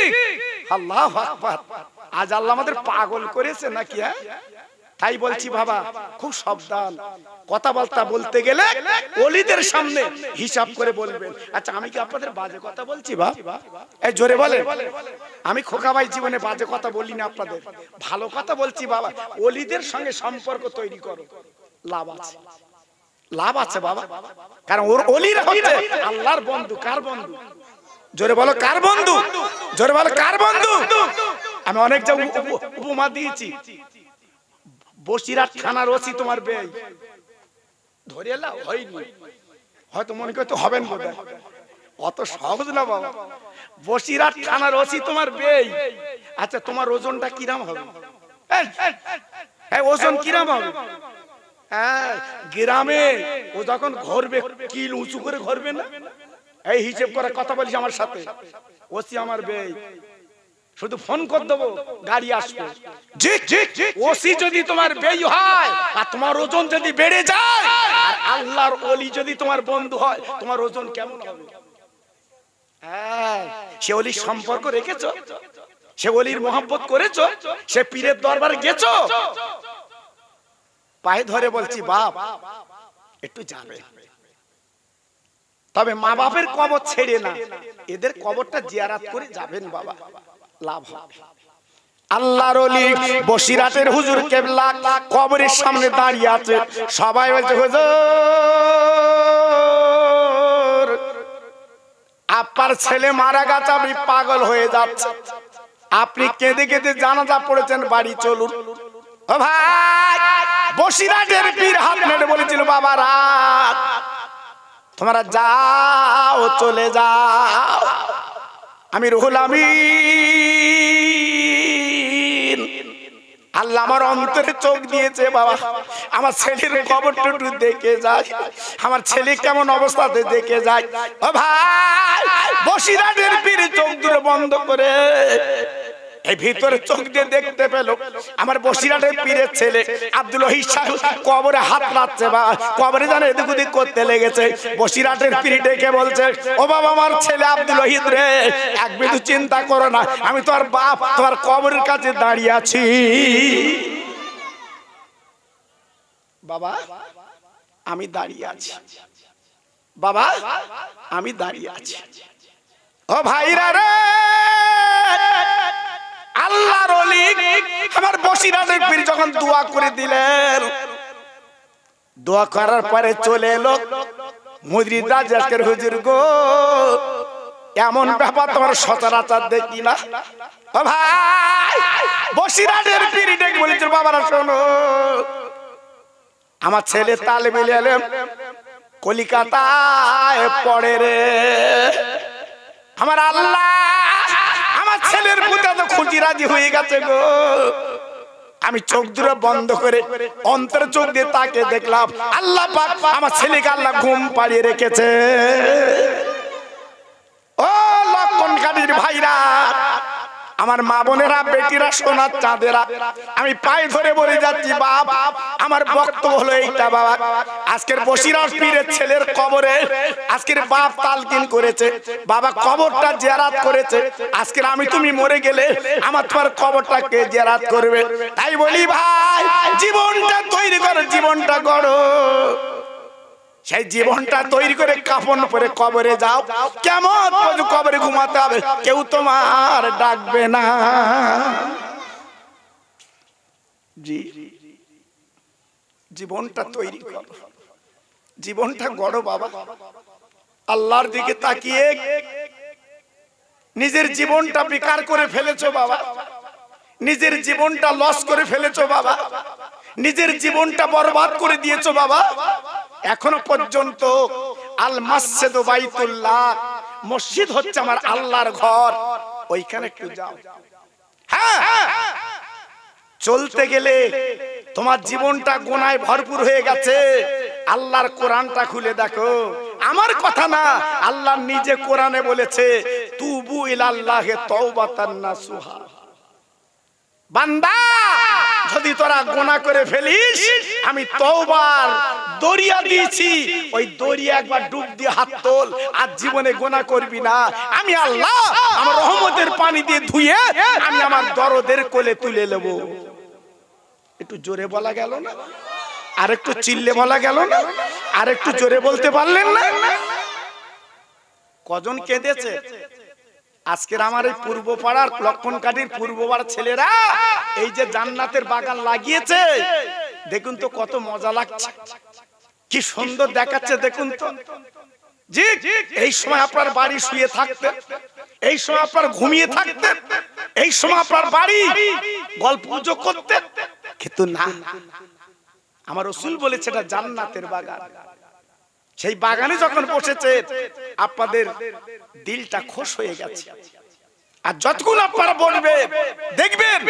আল্লাহু আকবার। আজ আল্লাহ আমাদের পাগল করেছে নাকি? হ্যাঁ, তাই বলছি বাবা খুব সাবধান, কথাবার্তা বলতে গেলে ওলিদের সামনে হিসাব করে বলবেন। আচ্ছা আমি কি আপনাদের বাজে কথা বলছি বাবা? এই জোরে বলেন। আমি খোকা ভাই জীবনে বাজে কথা বলি না, আপনাদের ভালো কথা বলছি বাবা। ওলিদের সঙ্গে সম্পর্ক তৈরি করো, লাভ আছে, লাভ আছে বাবা। কারণ ওর ওলিরা হচ্ছে আল্লাহর বন্ধু। কার বন্ধু? জোরে বলো কার বন্ধু? জোরে বলো কার বন্ধু? আমি অনেক জায়গায় উপমা দিয়েছি। বসিরহাট থানার ওসি তোমার বেই ধরে এলা হয়নি, হয়তো মনে করতে হবেন বোধহয়, অত সহজ না বাবা। বসিরহাট থানার ওসি তোমার বেই। আচ্ছা তোমার ওজনটা কিরাম হবে? ওজন কিরাম হবে? হ্যাঁ, গ্রামে ও যখন ঘরবে কিল উঁচু করে ঘরবে না, এই হিসেব করে কথা বলিস আমার সাথে। ওসি আমার বেই, শুধু ফোন করে দেবো, গাড়ি আসবে। ওসি যদি তোমার বেই হয় আর তোমার ওজন যদি বেড়ে যায়, আর আল্লাহর ওলি যদি তোমার বন্ধু হয়, তোমার ওজন কেমন হবে? হ্যাঁ, সে ওলির সম্পর্ক রেখেছো, সে ওলির মহব্বত করেছো, সে পীরের দরবারে গেছো, পায়ে ধরে বলছি বাপ একটু যাবে। তবে মা বাপের কবর ছেড়ে না, এদের কবরটা জিয়ারত করে যাবেন বাবা, লাভ হবে। আল্লাহর ওলি বসিরহাটের হুজুর কেবলা কবরের সামনে দাঁড়িয়ে আছে, সবাই বলছে হুজুর আপনার ছেলে মারা গেছে, আমি পাগল হয়ে যাচ্ছে, আপনি কেঁদে কেঁদে জানাজা পড়েছেন, বাড়ি চলুন। ও ভাই, বসিরহাটের পীর হাত নেড়ে বলেছিল বাবারা তোমরা যাও, চলে যাও, আমি রুহুল আমিন, আল্লাহ আমার অন্তরে চোখ দিয়েছে বাবা, আমার ছেলের কবরটা একটু দেখে যায়, আমার ছেলে কেমন অবস্থাতে দেখে যায়। ও ভাই, বসিরহাটের পীর চোখ দুটো বন্ধ করে এই ভিতরে চোখ দিয়ে দেখতে পেল আমার বসিরহাটের পীরের ছেলে আব্দুল ওহীদ সাহেব কবরে হাত রাখছে, বা কবরে জানে এদিক ওদিক করতে লেগেছে। বসিরহাটের পীর ডেকে বলছে, ও বাবা আমার ছেলে আব্দুল ওহীদ রে, এক বিন্দু চিন্তা করো না, আমি তোমার বাপ তোমার কবরের কাছে দাঁড়িয়ে আছি। বাবা আমি দাঁড়িয়ে আছি, বাবা আমি দাঁড়িয়ে আছি। ও ভাইরা রে, আল্লাহর ওলি আমার বসিরহাটের পীর যখন দোয়া করে দিলেন, দোয়া করার পরে চলে এলো মুরিদ রাজাকের হুজুর গো, এমন ব্যাপার তোমার সচরাচর দেখি না। ও ভাই, বসিরহাটের পীর ডেকে বলেছে বাবারা শোনো, আমার ছেলে তালেবে ইলম কলিকাতায় পড়ে রে, আমার আল্লাহ আমার ছেলের পুতা তো খুঁজি রাজি হয়ে গেছে গো। আমি চোখ দুটো বন্ধ করে অন্তর চোখ দিয়ে তাকে দেখলাম, আল্লাহ পাক আমার ছেলেকে আল্লাহ ঘুম পাড়িয়ে রেখেছে। ও লক্ষণ কাঠীর ভাইরা, আমার মা বোনেরা, বেটিরা, সোনার চাঁদেরা, আমি পায়ে ধরে বলে যাচ্ছি বাপ, আমার বক্তব্য হলো এইটা বাবা, আজকের বসিরহাট পীরের ছেলের কবরে আজকের বাপ তালকিন করেছে, বাবা কবরটা জিয়ারত করেছে, আজকের আমি তুমি মরে গেলে আমার তোমার কবরটাকে জিয়ারত করবে। তাই বলি ভাই, জীবনটা তৈরি করো, জীবনটা গড়ো, সেই জীবনটা তৈরি করে কাফন পরে কবরে যাও, কেমন কবরে ঘুমাতে হবে, কেউ তোমার ডাকবে না। জি, জীবনটা তৈরি করো, জীবনটা গড়ো বাবা। আল্লাহর দিকে তাকিয়ে নিজের জীবনটা বেকার করে ফেলেছো বাবা, নিজের জীবনটা লস করে ফেলেছো বাবা, নিজের জীবনটা বরবাদ করে দিয়েছো বাবা। এখনো পর্যন্ত আল মসজিদ বাইতুল্লাহ, মসজিদ হচ্ছে আমার আল্লাহর ঘর, ওইখানে একটু যাও। হ্যাঁ, চলতে গেলে তোমার জীবনটা গুনাহে ভরপুর হয়ে গেছে, আল্লাহর কোরআনটা খুলে দেখো, আমার কথা না, আল্লাহ নিজে কোরআনে বলেছে তুবু ইলাল্লাহি তাওবাতান নাসুহা, বান্দা যদি তোরা গুনাহ করে ফেলিস আমি তওবার দরিয়া দিয়েছি, ওই দরিয়া একবার ডুব দিয়ে হাত তোল, আর জীবনে গুনাহ করবি না। আমি আল্লাহ আমার রহমতের পানি দিয়ে ধুয়ে আমি আমার দরদের কোলে তুলে নেব। একটু জোরে বলা গেল না? আর একটু চিল্লে বলা গেল না? আর একটু জোরে বলতে পারলেন না? কজন কেঁদেছে আজকের আমার এই পূর্ব পাড়ার লক্ষণকাঠির পূর্ব পাড়ার ছেলেরা এই যে জান্নাতের বাগান লাগিয়েছে, দেখুন তো কত মজা লাগছে, কি সুন্দর দেখাচ্ছে দেখুন তো। জি, এই সময় আপনার বাড়ি শুয়ে থাকতে, এই সময় আপনার ঘুমিয়ে থাকতে, এই সময় আপনার বাড়ি গল্প গুজব করতে, কিন্তু না, আমার রাসূল বলেছে এটা জান্নাতের বাগান। সেই বাগানে যখন বসেছে আপনাদের দিলটা খুশ হয়ে গেছে, আর যতক্ষণ আপনারা বলবে দেখবেন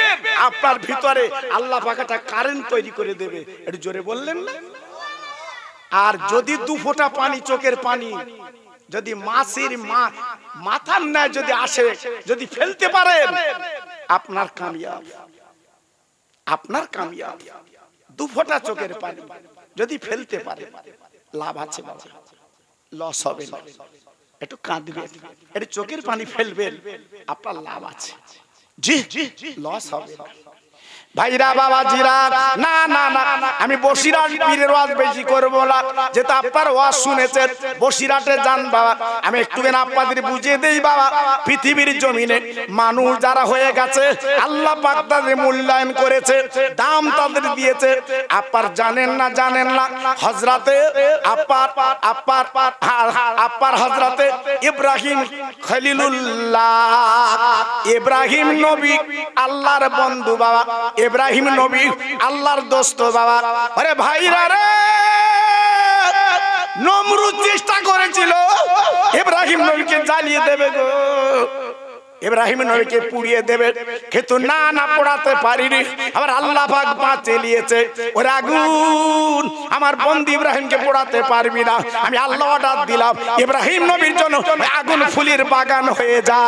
আপনার ভিতরে আল্লাহ পাক একটা কারেন্ট তৈরি করে দেবে। একটু জোরে বললেন না? আর যদি দু ফোঁটা পানি, চোখের পানি যদি মাছের মাথার ন্যায় যদি আসে, যদি ফেলতে পারেন আপনার কামিয়াব, আপনার কামিয়াব। দু ফোঁটা চোখের পানি যদি ফেলতে পারে লাভ আছে, লস হবে না। একটু কাঁদবেন, একটু চোখের পানি ফেলবেন, আপনার লাভ আছে। জি, লস হবে না। ভাইরা বাবাজিরা, না না না, আমি বসিরহাট পীরের ওয়াজ বেশি করব না, যেটা আপনার ওয়াজ শুনেছেন। বসিরহাটে যান বাবা, আমি একটুখানি আপনাদের বুঝিয়ে দেই বাবা। পৃথিবীর জমিনে মানুষ যারা হয়ে গেছে আল্লাহ পাক তাদের মূল্যায়ন করেছে, দাম তাদের দিয়েছে। আপনার জানেন না, জানেন না, হযরতে আপার হযরতে ইব্রাহিম খলিলুল্লাহ, ইব্রাহিম নবী আল্লাহর বন্ধু বাবা, ইব্রাহিম নবী আল্লাহর দোস্ত বাবা। আরে ভাইরা রে, নমরুদ চেষ্টা করেছিল ইব্রাহিম নবীকে জ্বালিয়ে দেবে গো, ইব্রাহিম নবীকে পুড়িয়ে দেবে, কিন্তু না না, পোড়াতে পারিনি। আবার আল্লাহ পাক বাঁচিয়ে নিয়েছে। ওরে আগুন, আমার বন্ধু ইব্রাহিমকে পোড়াতে পারবি না। আমি আল্লাহ অর্ডার দিলাম ইব্রাহিম নবীর জন্য আগুন ফুলের বাগান হয়ে যা।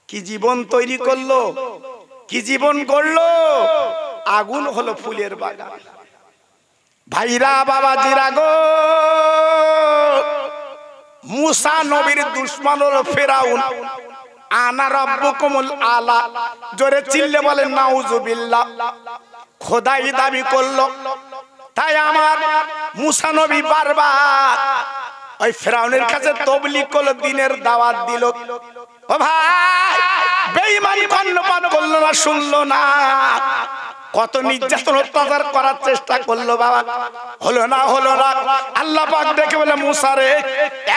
কি জীবন তৈরি করলো, কি জীবন গড়লো, আগুন হলো ফুলের বাগান। ভাইরা বাবাজিরা গো, মুসা নবীর দুশমন হলো ফেরাউন। আনা রাব্বুকুমুল আলা, জোরে চিল্লে বলেন নাউজুবিল্লাহ। খোদাই দাবি করলো, তাই আমার মুসা নবী বারবার ওই ফেরাউনের কাছে তবলিগ করলো, দিনের দাওয়াত দিল। ও ভাই, বেঈমানি কর্ণপাত করলো না, শুনলো না। কত নির্যাতন অত্যাচার করার চেষ্টা করলো বাবা, হলো না, হলো না। আল্লাহ পাক দেখে বলে, মুসা রে,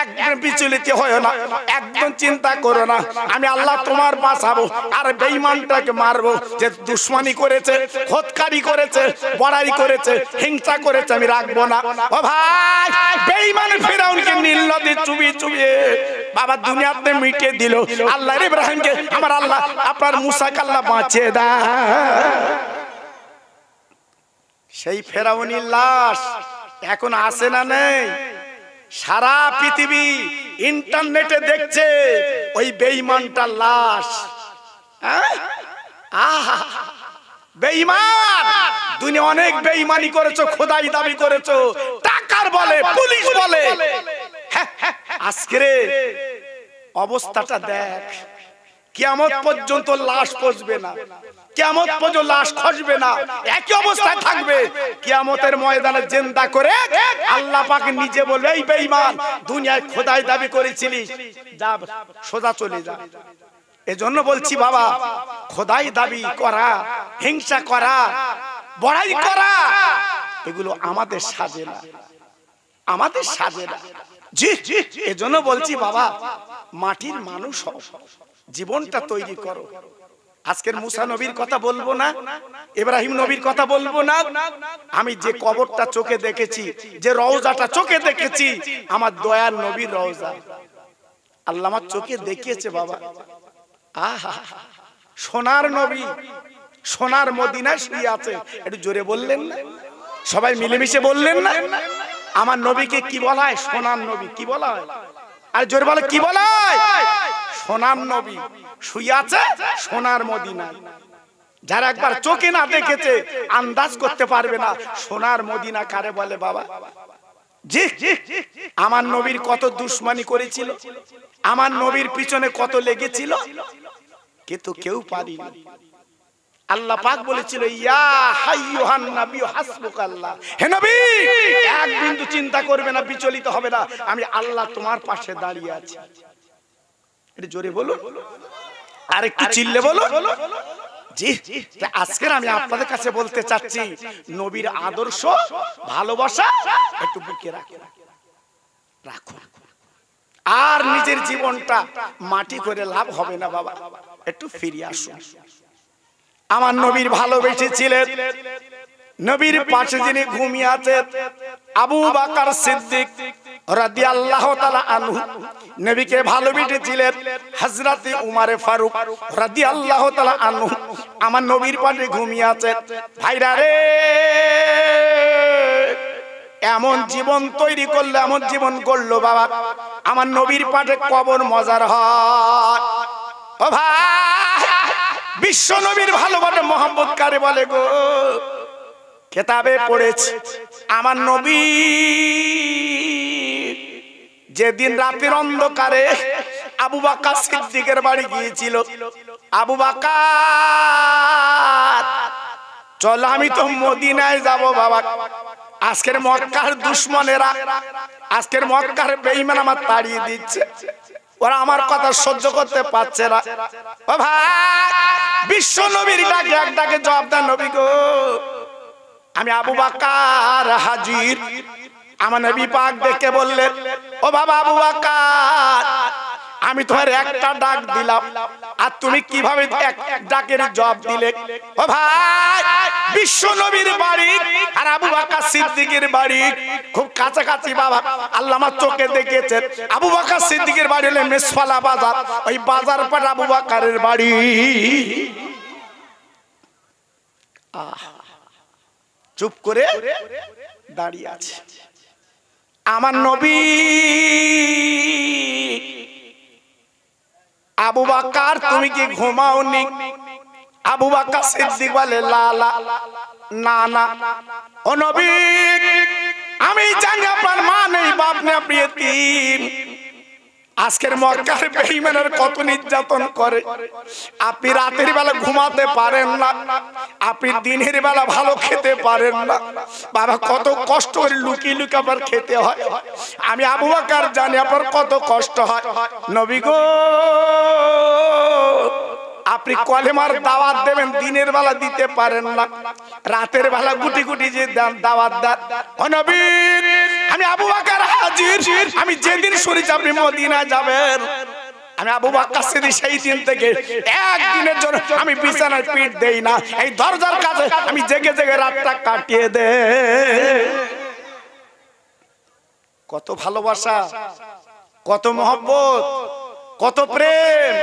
একদম বিচলিত হয়ো না, একদম চিন্তা করো না, আমি আল্লাহ তোমার বাঁচাবো। আর বেঈমানটাকে মারবো, যে দুশমনি করেছে, খোদকারি করেছে, বড়াই করেছে, হিংসা করেছে, আমি রাখবো না। ও ভাই, বেঈমান ফিরাউনকে নীল নদী চুবিয়ে চুবিয়ে বাবা দুনিয়াতে মিটে দিল। আল্লাহ ইব্রাহিমকে, আমার আল্লাহ আপনার মুসাকে আল্লাহ বাঁচিয়ে দেয়। সেই ফেরাউনের লাশ এখন আছে না নেই? সারা পৃথিবী ইন্টারনেটে দেখছে ওই বেঈমানটার লাশ। বেঈমান, দুনিয়া অনেক বেঈমানি করেছো, খোদাই দাবি করেছো, টাকার বলে, পুলিশ বলে। আজকের অবস্থাটা দেখ, কিয়ামত পর্যন্ত লাশ পচবে না, কিয়ামত পর্যন্ত লাশ খসবে না, একই অবস্থায় থাকবে। কিয়ামতের ময়দানে জিন্দা করে আল্লাহ পাক নিজে বলবে, এই বেঈমান, দুনিয়ায় খোদাই দাবি করেছিলিস, যা সোজা চলে যা। এজন্য বলছি বাবা, খোদাই দাবি করা, হিংসা করা, বড়াই করা, এগুলো আমাদের সাজে না, আমাদের সাজে না। জি, এজন্য বলছি বাবা, মাটির মানুষ হও, জীবনটা তৈরি করো। আজকের মুসা নবীর কথা বলবো না, ইব্রাহিম নবীর কথা বলবো না। আমি যে কবরটা চোখে দেখেছি, যে রওজাটা চোখে দেখেছি, আমার দয়ার নবীর রওজা আল্লাহ আমার চোখে দেখিয়েছে বাবা। আহা, সোনার নবী, সোনার মদিনায় শুয়ে আছে। একটু জোরে বললেন না? সবাই মিলেমিশে বললেন না? আমার নবীকে কি বলা হয়? সোনার নবী। কি বলা হয়? আর জোরে বলে, কি বলা হয়? সোনার নবী শুয়ে আছে সোনার মদিনায়। যারা একবার চোখে না দেখেছে আন্দাজ করতে পারবে না সোনার মদিনা কারে বলে বাবা। জি, আমার নবীর কত দুশমনি করেছিল, আমার নবীর পিছনে কত লেগেছিল, কিন্তু কেউ পারেনি। আল্লাহ পাক বলেছিল ইয়া হাইয়ুহান নবী হাসবুকাল্লাহ, হে নবী এক বিন্দু চিন্তা করবে না, বিচলিত হবে না, আমি আল্লাহ তোমার পাশে দাঁড়িয়ে আছি। এটা জোরে বলো, আর একটু চিল্লে বলো। জি, আজকে আমি আপনাদের কাছে বলতে চাচ্ছি নবীর আদর্শ ভালোবাসা একটু বুকে রাখো, আর নিজের জীবনটা মাটি করে লাভ হবে না বাবা, একটু ফিরে আসুন। আমার নবীর ভালোবেসেছিলেন, নবীর পাশে যিনি ঘুমিয়ে আছেন আবু বকর সিদ্দিক রাদিয়াল্লাহু তাআলা আনহু, নবীকে ভালোবেসেছিলেন হযরত উমর ফারুক রাদিয়াল্লাহু তাআলা আনহু, আমার নবীর পাশে ঘুমিয়ে আছেন। ভাইরা রে, এমন জীবন তৈরি করলো, এমন জীবন গড়লো বাবা, আমার নবীর পাশে কবর মজার হয়। ও ভাই, বিশ্ব নবীর ভালোবাসা মোহাম্মদ কারে বলে গো? কিতাবে পড়েছি আমার নবী যেদিন রাতের অন্ধকারে আবু বকর সিদ্দিকের বাড়ি গিয়েছিল, আবু বকর চল আমি তো মদিনায় যাব বাবা, আজকের মক্কার দুশমনেরা, আজকের মক্কার বেঈমান আমার তাড়িয়ে দিচ্ছে, ওরা আমার কথা সহ্য করতে পারছে না। ও ভাই, বিশ্ব নবীর ডাকে এক ডাকে জবাব দেন নবী গো, আমি আবু বকর হাজির। আমার নবী পাক দেখে বললেন ও বাবা আবু বকর, আমি তোমার একটা ডাক দিলাম আর তুমি কিভাবে এক ডাকের জবাব দিলে? ও ভাই, বিশ্ব নবীর বাড়ি আর আবু বকর সিদ্দিকের বাড়ি খুব কাছাকাছি বাবা, আল্লাহ আমার চোখে দেখেছেন। আবু বকর সিদ্দিকের বাড়ি হলো মেসফালা বাজার, ওই বাজার পর আবু বকরের বাড়ি। চুপ করে দাঁড়িয়ে আছে আমার নবী। আবু বকর তুমি কি ঘুমাওনি? আবু বকর সিদ্দিক বলে লা লা, না না ও নবী, আমি জানি আপনার মা নেই, বাপ নেই, আপনি এতিম। আজকের মক্কার বেঈমানের কত নির্যাতন করে, আপনি রাতের বেলা ঘুমাতে পারেন না, আপনি দিনের বেলা ভালো খেতে পারেন না বাবা, কত কষ্ট করে লুকিয়ে লুকিয়ে আবার খেতে হয়। আমি আবু বকর জানি আপনার কত কষ্ট হয়। নবী গো, আপনি কলেমার দাওয়াত দেবেন, দিনের বেলা দিতে পারেন না, রাতের বেলা গুটি গুটি যে দাওয়াত দেন। ও নবী, আমি আবু বকর হাজির, আমি যেদিন শুনেছি আপনি মদিনা যাবেন, আমি আবু বকর সিদ্দিক সেই দিন থেকে একদিনের জন্য আমি বিছানায় পিঠ দেই না, এই দরজার কাছে আমি জেগে জেগে রাতটা কাটিয়ে দেই। কত ভালোবাসা, কত মহব্বত, কত প্রেম।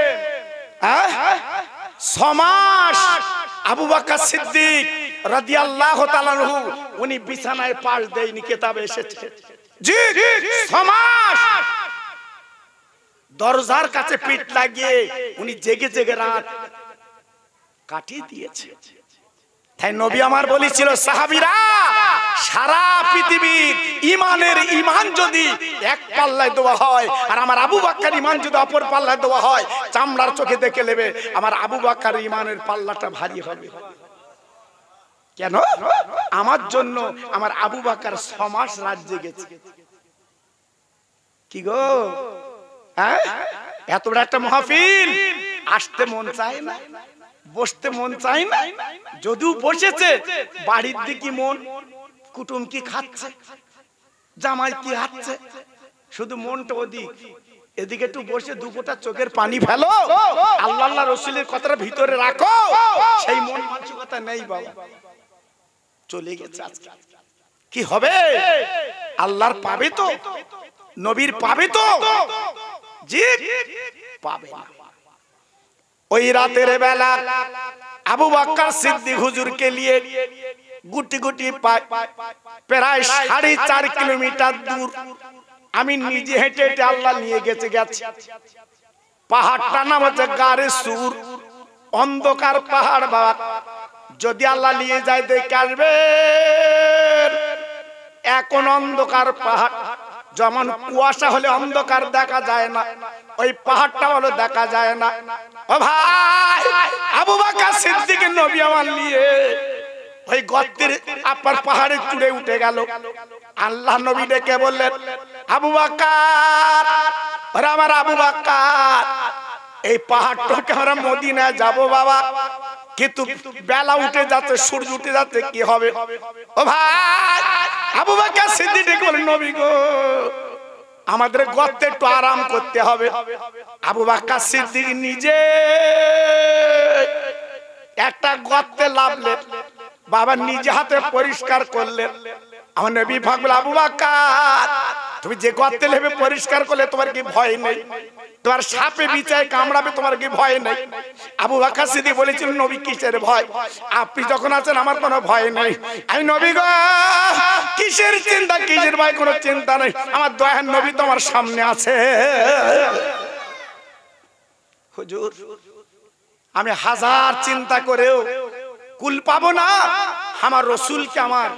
6 মাস আবু বকর সিদ্দিক রাদিয়াল্লাহু তাআলা আনহু উনি বিছানায় পাশ দেয়নি, কিতাবে এসেছে। জি, 6 মাস দরজার কাছে পিঠ লাগিয়ে উনি জেগে জেগে রাত কাটিয়ে দিয়েছে। তাই নবী আমার বলেছিল সাহাবীরা, সারা পৃথিবীর ইমানের ইমান যদি এক পাল্লায় দেওয়া হয় আর আমার আবু বকর ইমান যদি অপর পাল্লায় দেওয়া হয়, চামড়ার চোখে দেখে নেবে আমার আবু বকর ইমানের পাল্লাটা ভারী হবে। কেন? আমার জন্য আমার আবু বকর 6 মাস রাত জেগেছে। কি গো, হ্যাঁ, এত বড় একটা মাহফিল, আসতে মন চায় না, বসতে মন চায় না, যদিও বসেছে বাড়ির দিকে মন, কুটুম কি খাচ্ছে, জামাই কি হাঁটছে, শুধু মনটা ওদিক, এদিকে একটু বসে দুপোটা চোখের পানি ফেলো, আল্লাহ আল্লাহ রাসূলের কথাটা ভিতরে রাখো, সেই মন মানসিকতা নেই বাবা, চলে গেছে। আজকে কি হবে? আল্লাহর পাবে তো, নবীর পাবে তো? জি, পাবে না। ওই রাতের বেলা আবু বকর সিদ্দিক হুজুরকে নিয়ে গুটি গুটি প্রায় 4.5 কিলোমিটার দূর আমি নিজে হেঁটে হেঁটে আল্লাহ নিয়ে গেছে। পাহাড়টা নাম হচ্ছে গারে সুর। অন্ধকার পাহাড় বাবা, যদি আল্লাহ নিয়ে যায় দেখে আসবে। এখন অন্ধকার পাহাড়, যেমন কুয়াশা হলে অন্ধকার দেখা যায় না, ওই পাহাড়টা হলো দেখা যায় না। ও ভাই, আবু বকর সিদ্দিক নবী আমার নিয়ে ওই গর্তের আপনার পাহাড়ে চূড়ে উঠে গেল। আল্লাহ নবী ডেকে বললেন, আবু বকর, আরে আমার আবু বকর, এই পাহাড়টাকে আমরা মদিনায় যাব বাবা, কিন্তু বেলা উঠে যাচ্ছে, সূর্য উঠে যাচ্ছে, কি হবে? ও ভাই, আবু বকর সিদ্দিক ডেকে বলেন, নবী গো, আমাদের গর্তে একটু আরাম করতে হবে। আবু বকর সিদ্দিক নিজে একটা গর্তে নামলেন, বাবা নিজে হাতে পরিষ্কার করলেন। আমার নবী ভাবলেন, আবু বকর, তুমি যে গর্তে নেমে পরিষ্কার করলে তোমার কি ভয় নেই? তোমার সাপে বিছায় কামড়াবে, তোমার কি ভয় নেই? আবু বকর সিদ্দিক বলেছিলেন, নবী কিসের ভয়? আপনি যখন আছেন আমার কোনো ভয় নেই। আমি নবী গো, কিসের চিন্তা, কিসের ভয়? কোনো চিন্তা নেই, আমার দয়ার নবী তোমার সামনে আছে। হুজুর, আমি হাজার চিন্তা করেও কুল পাবো না, আমার রসুলকে আমার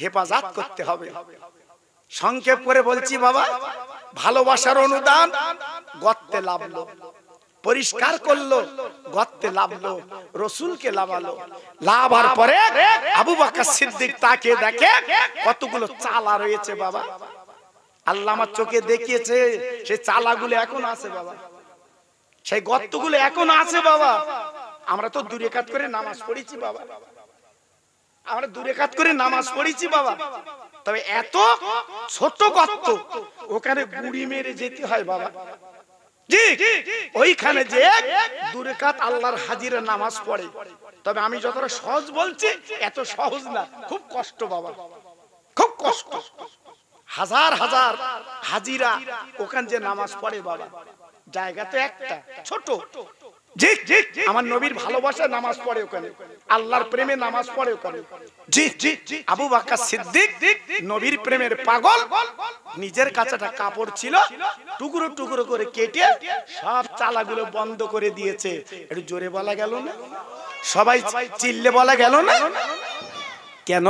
হেফাজত করতে হবে। সংক্ষেপ করে বলছি বাবা, ভালোবাসার অনুদান, গর্তে লাভলো, পরিষ্কার করলো, গর্তে লাভলো, রসুলকে লাভালো। লাভার পরে আবু বকর সিদ্দিক তাকে দেখে কতগুলো চালা রয়েছে বাবা, আল্লাহ আমার চোখে দেখিয়েছে, সেই চালাগুলো এখন আছে বাবা, সেই গর্তগুলো এখন আছে বাবা। আমরা তো দূরে কাত করে নামাজ পড়েছি বাবা, আমরা দূরে কাত করে নামাজ পড়েছি বাবা, তবে এত ছোট গর্ত, ওখানে গুড়ি মেরে যেতে হয় বাবা। জি, ওইখানে যে দূরে কাত আল্লাহর হাজিরা নামাজ পড়ে। তবে আমি যতটা সহজ বলছি, এত সহজ না, খুব কষ্ট বাবা, খুব কষ্ট। হাজার হাজার হাজিরা ওখানে যে নামাজ পড়ে বাবা, জায়গা তো একটা ছোট। জি, আমার নবীর ভালোবাসা নামাজ পড়ে ওখানে, আল্লাহর প্রেমে নামাজ পড়ে ওখানে। জি, আবু বকর সিদ্দিক নবীর প্রেমের পাগল, নিজের কাছে একটা কাপড় ছিল, টুকরো টুকরো করে কেটে সব চালাগুলো বন্ধ করে দিয়েছে। একটু জোরে বলা গেল না? সবাই চিল্লে বলা গেল না? কেন?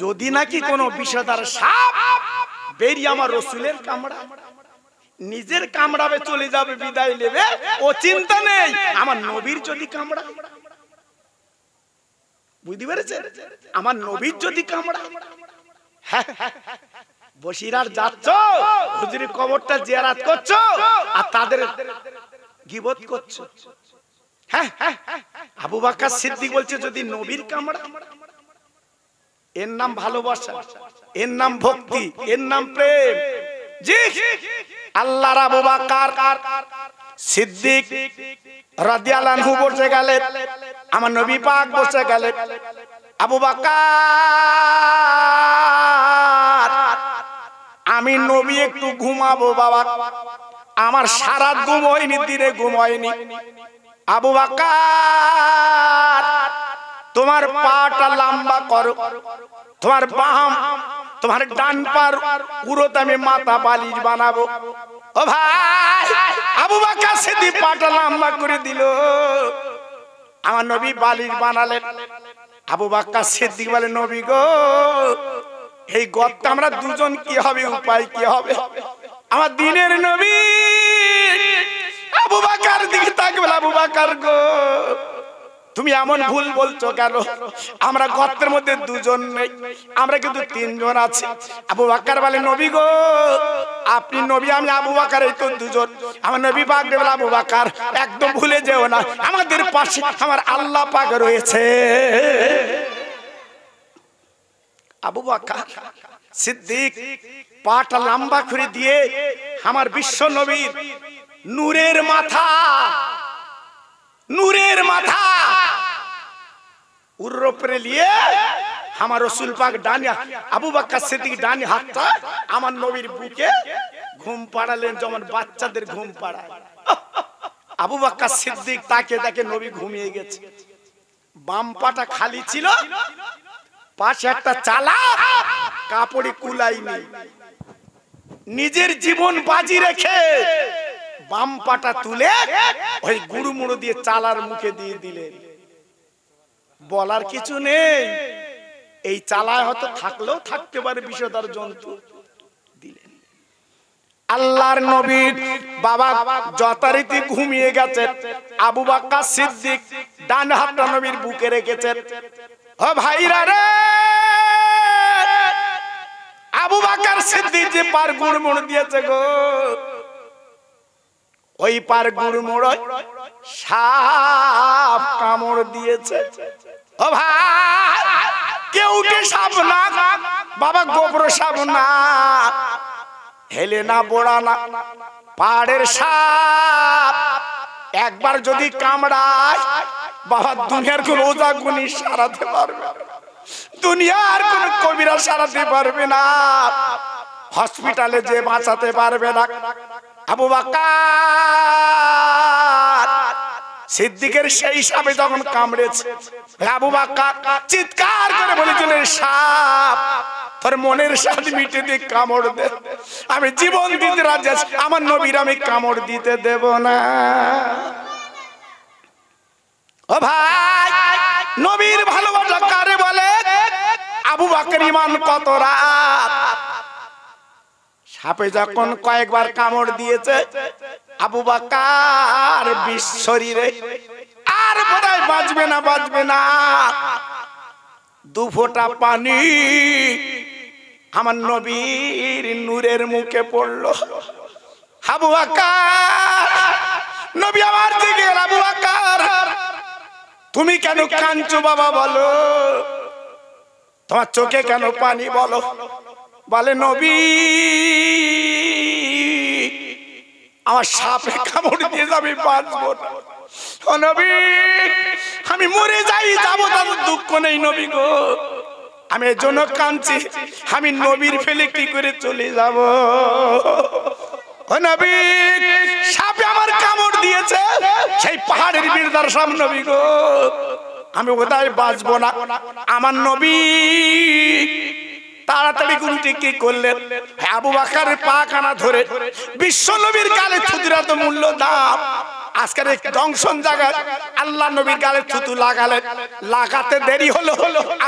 যদি নাকি কোনো বিষধর সাপ বেরিয়ে আমার রসুলের কামড়া, নিজের কামড়াবে, চলে যাবে, বিদায় নেবে, ও চিন্তা নেই। আমার নবীর যদি কামড়া, বুঝতে পেরেছে? আমার নবীর যদি কামড়া, বসিরার যাচ্ছ, হুজুরের কবরটা জিয়ারত করছো, আর তাদের গীবত করছো। হ্যাঁ, আবু বকর সিদ্দিক বলছে, যদি নবীর কামড়া, এর নাম ভালোবাসা, এর নাম ভক্তি, এর নাম প্রেম। জি, আল্লাহর আবু বকর সিদ্দিক রাদিয়াল্লাহু আনহু বসে গেলেন, আমার নবী পাক বসে গেলেন। আবু বকর, আমি নবী একটু ঘুমাবো বাবা, আমার সারা ঘুম হয়নি, দিনে ঘুম হয়নি। আবু বকর, তোমার পাটা লম্বা করো, তোমার বাম, তোমার ডান পার উড়োতে আমি মাথা বালিশ বানাবো। ও ভাই, আবু বকর সিদ্দিক পাটা লম্বা করে দিল, আমার নবী বালিশ বানালেন। আবু বকর সিদ্দিক বলে, নবী গো, এই গর্তে আমরা দুজন কি হবে, উপায় কি হবে? আমার দিনের নবী আবু বকর দিকে তাকিয়ে, আবু বকর গো, তুমি এমন ভুল বলছো কেন? আমরা গর্তের মধ্যে দুজন নেই, আমরা কিন্তু তিনজন আছি। আবু বকর বলে, নবী গো, আপনি নবী, আমি আবু বকর, এই তো দুজন। আমার নবী পাক বলে, আবু বকর একদম ভুলে যেও না, আমাদের পাশে আমার আল্লাহ পাক রয়েছে। আবু বকর সিদ্দিক পাটা লম্বা করে দিয়ে আমার বিশ্ব নবীর নূরের মাথা, নূরের মাথা উপরে নিয়ে আমার রসুল পাক ডানে, আবু বকর সিদ্দিক ডানে হাতটা আমার নবীর বুকে ঘুম পাড়ালেন, যেমন বাচ্চাদের ঘুম পাড়ায়। আবু বকর সিদ্দিক তাকে দেখে নবী ঘুমিয়ে গেছে, বাম পাটা খালি ছিল, পাশে একটা চালা, কাপড়ে কুলাইনি, নিজের জীবন বাজি রেখে বাম পাটা তুলে ওই গুড়ুমুড়ো দিয়ে চালার মুখে দিয়ে দিলেন। বলার কিছু নেই, এই চালায় হয়তো থাকলেও থাকতে পারে বিষধর জন্তু। দিলেন আল্লাহর নবী বাবা যথারীতি ঘুমিয়ে গেছেন। আবু বকর সিদ্দিক ডান হাতটা নবীর বুকে রেখেছেন। ও ভাইরা রে, আবু বকর সিদ্দিক যে পার গুড়মুড় দিয়েছে গো, ওই পার গুড়মুড় সাপ কামড় দিয়েছে। ও ভাই, কেউটে সাপ না বাবা, গোবর সাপ না, হেলে না বোড়া না, পাহাড়ের সাপ। একবার যদি কামড়ায় বাবা, দুনিয়ার কোন ওজা গুনি সারাতে পারবে, দুনিয়ার কোন কবিরা সারাতে পারবে না, হসপিটালে যে বাঁচাতে পারবে না। আবু বকর সিদ্দিকের সেই সাপে যখন কামড়েছে, আবু বকর চিৎকার করে বলেছিলেন, সাপ তোর মনের স্বাদ মিটে দিয়ে কামড় দে, আমি জীবন দিতে রাজি আছি, আমার নবীর আমি কামড় দিতে দেব না। ও ভাই, নবীর ভালোবাসা কারে বলে? আবু বকর ঈমান কত রাত। সাপে যখন কয়েকবার কামড় দিয়েছে, আবু বকর বিষ শরীরে আর বোধহয় বাঁচবে না, বাঁচবে না। দু ফোঁটা পানি আমার নবীর নূরের মুখে পড়লো। আবু বকর, নবী আমার দিকে, আবু বকর তুমি কেন কাঁদছো বাবা বলো, তোমার চোখে কেন পানি বলো? বলে নবী আমার সাপে কামড় দিয়ে যাবে, বাঁচবো না। ও নবী, আমি মরে যাই, যাবো, তাদের দুঃখ নেই নবী গো, আমি এর জন্য কাঁদছি, আমি নবীর ফেলে কি করে চলে যাব? ও নবী, সাপে আমার কামড় দিয়েছে, সেই পাহাড়ের বীরদার সাপ নবী গো, আমি কোথায় বাঁচবো না। আমার নবী তাড়াতাড়ি গুলটি কি করলেন, আবু বকরের পা কানা ধরে বিশ্ব নবীর গালে থুতুরা তো মূল্য দাম। আজকের এই দংশন জায়গায় আল্লাহ নবীর গালে থুতু লাগালেন, লাগাতে দেরি হলো,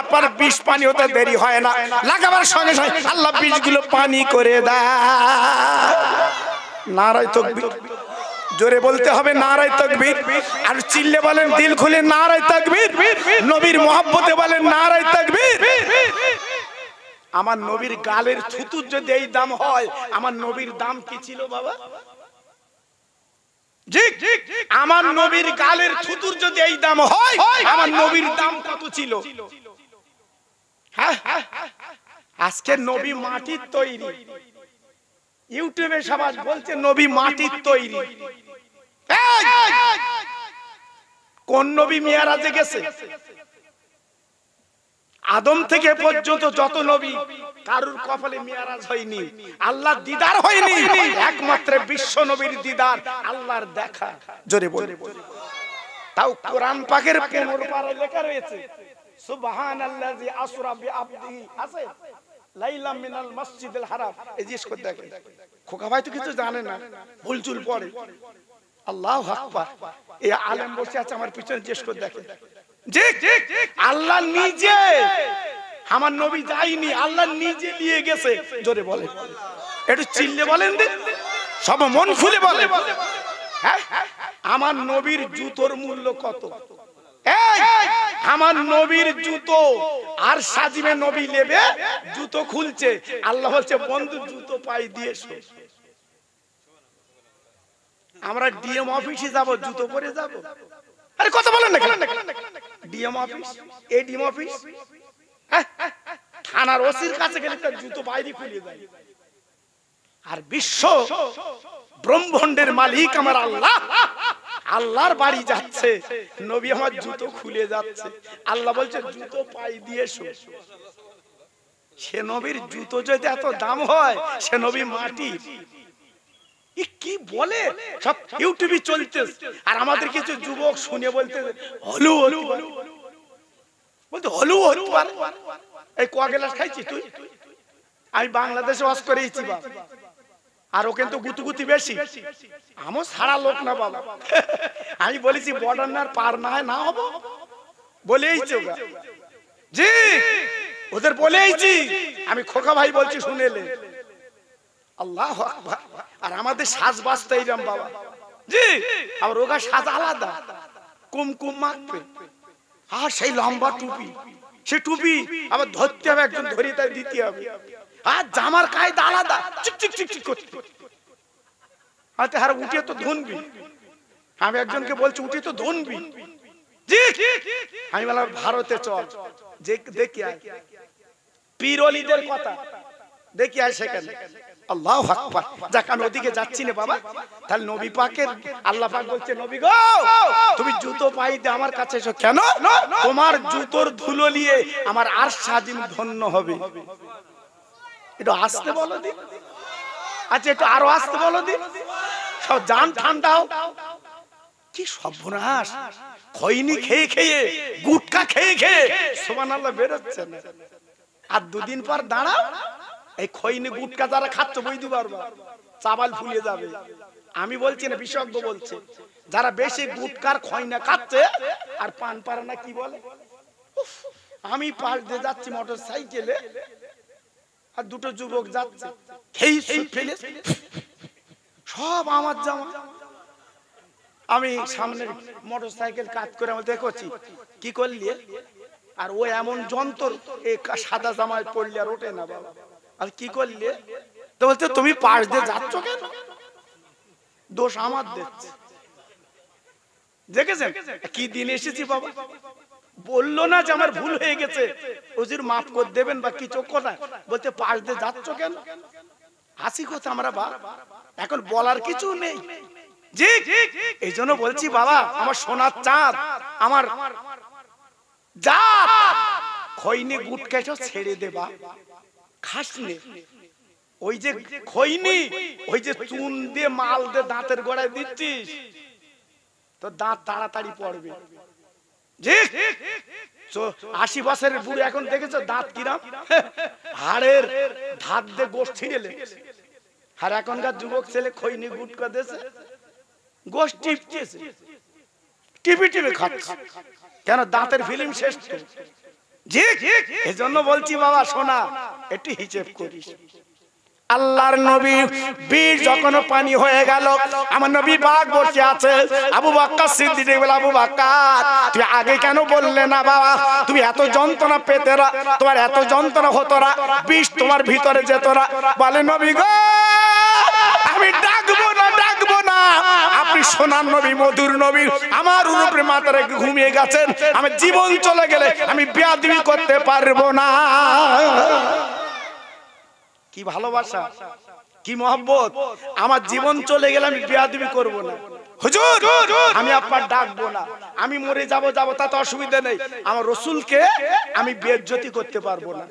আপনার বিষ পানি হতে দেরি হয় না, লাগাবার সঙ্গে সঙ্গে আল্লাহ বিষগুলো পানি করে দেয়। নারায়ে তাকবীর, জোরে বলতে হবে নারায়ে তাকবীর, আর চিল্লে বলেন দিল খুলে নারায়ে তাকবীর, নবীর মহব্বতে বলেন নারায়ে তাকবীর। আমার নবীর গালের থুতুর যদি এই দাম হয়, আমার নবীর দাম কি ছিল বাবা? জি, আমার নবীর গালের থুতুর যদি এই দাম হয়, আমার নবীর দাম কত ছিল? হ্যাঁ, আজকে নবী মাটির তৈরি, ইউটিউবে সবাই বলছে নবী মাটির তৈরি। কোন নবী মিয়ারাজে গেছে? আদম থেকে পর্যন্ত যত নবী, কারুর কপালে মিয়ারাজ হয়নি, আল্লাহর দিদার হয়নি, একমাত্র বিশ্ব নবীর দিদার, আল্লাহর দেখা। জোরে বলে, তাও কোরআন পাকের 15 পারায় লেখা রয়েছে, সুবহানাল্লাযী আসরা বিআবদিহি, আছে লাইলাম মিনাল মসজিদিল হারাম। এই জিজ্ঞেস করে দেখেন, খোকা ভাই তো কিছু জানে না, ভুলচুল পড়ে। আল্লাহু আকবার, এই আলেম বসে আছে আমার পিছনে, জিজ্ঞেস করে দেখেন। আল্লাহ নিজে, আমার নবী যায়নি, আল্লাহ নিজে নিয়ে গেছে। জোরে বলে, একটু চিল্লে বলেন, সব মন খুলে বলে, আমার নবীর জুতোর মূল্য কত? আমার নবীর জুতো আর সাজিবে নবী নেবে, জুতো খুলছে, আল্লাহ বলছে বন্ধু জুতো পাই দিয়েছো। আমরা ডিএম অফিসে যাব, জুতো পরে যাব? আরে কথা বলেন না, ডিএম অফিস, এডিএম অফিস, থানার ওসির কাছে গেলে তার জুতো বাইরে খুলে দেয়। আর বিশ্ব ব্রহ্মাণ্ডের মালিক আমার আল্লাহ, আল্লাহর বাড়ি যাচ্ছে, নবী আমার জুতো খুলে যাচ্ছে, আল্লাহ বলছে জুতো পাই দিয়েছো। সে নবীর জুতো যদি এত দাম হয়, সে নবী মাটি। কি বলে সব ইউটিউবে চলছে, আর আমাদের কিছু যুবক শুনে বলতে হলু হলু বলতে হলু হলু। এই কয়া গ্লাস খাইছিস তুই? আমি বাংলাদেশে ওয়াজ করেছি, আর ও কিন্তু গুতুগুতি বেশি। আমার সারা লোক না বাবা, আমি বলেছি বর্ডার না পার না হয় না হবো বলেইছি জি, ওদের বলেইছি আমি। খোকা ভাই বলছি শুনেলে, আল্লাহু আকবার। আর আমাদের সাজ বাজতে এইরকম বাবা জি, আবার ওগা সাজ আলাদা, কুমকুম মাখবে আর সেই লম্বা টুপি, সে টুপি আবার ধরতে হবে, একজন ধরে তাই দিতে হবে। আর জামার কায়দা আলাদা, চিক চিক চিক চিক করতে। আচ্ছা হার উঠে তো ধনবি, আমি একজনকে বলছি উঠে তো ধনবি জি। আমি বললাম ভারতে চল, যে দেখি আয় পীর ওলিদের কথা দেখি আয় সেখানে। আল্লাহু আকবার। যাক আমি ওদিকে যাচ্ছি না বাবা, তাহলে নবী পাকের আল্লাহ পাক বলছে নবী গো তুমি জুতো পাইতে আমার কাছে এসো। কেন? তোমার জুতোর ধুলো নিয়ে আমার আরশ আজিম ধন্য হবে। একটু আসতে বলো দি, আচ্ছা একটু আরো আসতে বলো দি, সব জান ঠান্ডা হোক। কি সর্বনাশ, খৈনি খেয়ে খেয়ে গুটকা খেয়ে খেয়ে সুবহানাল্লাহ বেরোচ্ছে না। আর দুদিন পর দাঁড়াও, এই খৈনি গুটকা যারা খাচ্ছে বুঝতে পারবা চাবাল ফুলে যাবে। আমি বলছি না, বিশেষজ্ঞ বলছে যারা বেশি গুটকার খৈনা খাচ্ছে আর পান পারা না কি বলে। আমি পাশ দিয়ে যাচ্ছি মোটর সাইকেলে, আর দুটো যুবক যাচ্ছে খেয়ে সুপ ফেলে সব আমার জামা। আমি সামনে মোটর সাইকেল কাজ করে আমি দেখছি কি করলি, আর ও এমন যন্ত্র এই সাদা জামায় পড়লে আর ওঠে না বাবা। আর কি করলে তো বলতে তুমি পাশ দিয়ে যাচ্ছ কেন, দোষ আমার দিচ্ছে। দেখেছেন কি দিন এসেছি বাবা। বললো না যে আমার ভুল হয়ে গেছে, হুজুর মাফ করে দেবেন বা কিছু কথা, বলতে পাশ দিয়ে যাচ্ছ কেন। হাসি কথা আমরা বা এখন বলার কিছু নেই জি। এই জন্য বলছি বাবা আমার সোনার চাঁদ, আমার জাত, খৈনি গুটকা ছেড়ে দেবা, খাস নে। ওই যে খৈনি, ওই যে চুন দিয়ে মাল দিয়ে দাঁতের গোড়ায় দিচ্ছিস, তো দাঁত তাড়াতাড়ি পড়বে জি। 80 বছরের বুড়ো এখন দেখেছো দাঁত কিরাম, হাড়ের ধাত দিয়ে গোশ ছিঁড়ে লেগেছে। আর এখনকার যুবক ছেলে খৈনি গুটকা দিয়েছে, গোশ টিপতেছে, টিপি টিপি খাচ্ছে। কেন? দাঁতের ফিল্ম শেষ তো জি। এজন্য বলছি বাবা শোনা, একটু হিসেব করিস। আল্লাহর নবী বীর যখন পানি হয়ে গেল, আমার নবী পাক বসে আছে। আবু বকর সিদ্দিক বলে আবু বকর তুই আগে কেন বললে না বাবা, তুমি এত যন্ত্রণা পেতে না, তোমার এত যন্ত্রণা হতো না, বিষ তোমার ভিতরে যেত না। বলে নবী গো আমি ডাকবো না, ডাকবো না, আপনি সোনার নবী, মধুর নবী, আমার উপরে মাথা রেখে ঘুমিয়ে গেছেন। আমার জীবন চলে গেলে আমি বেয়াদবি করতে পারবো না। কি ভালোবাসা, কি মহব্বত। আমার জীবন চলে গেলে আমি বেয়াদবি করব না। হুজুর আমি আপনার ডাকবো না, আমি মরে যাব যাব তাতে অসুবিধা নেই, আমার রাসূলকে আমি বেইজ্জতি করতে পারবো না।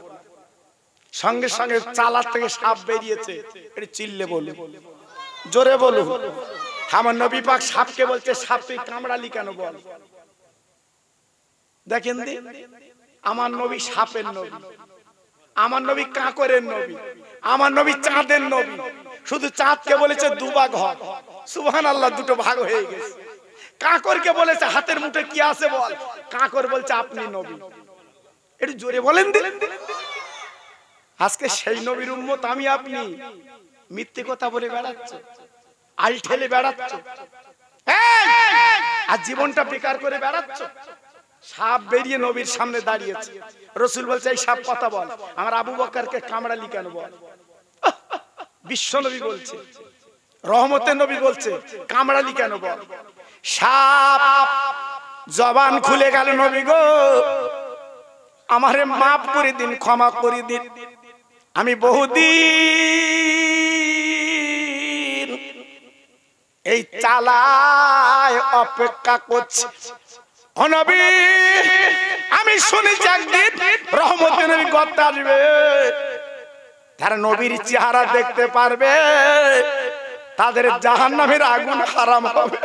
সঙ্গে সঙ্গে চালার থেকে সাপ বেরিয়েছে, এটা চিল্লে বলে জোরে বলুন। আমার নবী পাক সাপকে বলছে সাপ তুই কামড়ালি কেন বল। দেখেন দি আমার নবী সাপের নবী, আমার নবী কাঁকরের নবী, আমার নবী চাঁদের নবী। শুধু চাঁদকে বলেছে দুভাগ হয়, সুবহানাল্লাহ, দুটো ভাগ হয়ে গেছে। কাঁকরকে বলেছে হাতের মুঠে কি আছে বল, কাঁকর বলছে আপনি নবী। একটু জোরে বলেন দিলেন। আজকে সেই নবীর উম্মত আমি আপনি মিথ্যে কথা বলে বেড়াচ্ছে, আল ঠেলে বেড়াচ্ছ, আর জীবনটা বেকার করে বেড়াচ্ছ। সাপ বেরিয়ে নবীর সামনে দাঁড়িয়েছে, রাসূল বলছে এই সাপ কথা বল, আমার আবু বকরকে কামড়ালি কেন বল। বিশ্ব নবী বলছে, রহমতের নবী বলছে কামড়ালি কেন বল। সাপ জবান খুলে গেল, নবী গো আমারে মাফ করে দিন, ক্ষমা করে দিন, আমি বহুদিন এই চালায় অপেক্ষা করছি। ও নবী আমি শুনেছি একদিন রহমতের নবী গদ্দা আসবে, তারা নবীর চেহারা দেখতে পারবে, তাদের জাহান্নামের আগুন হারাম হবে।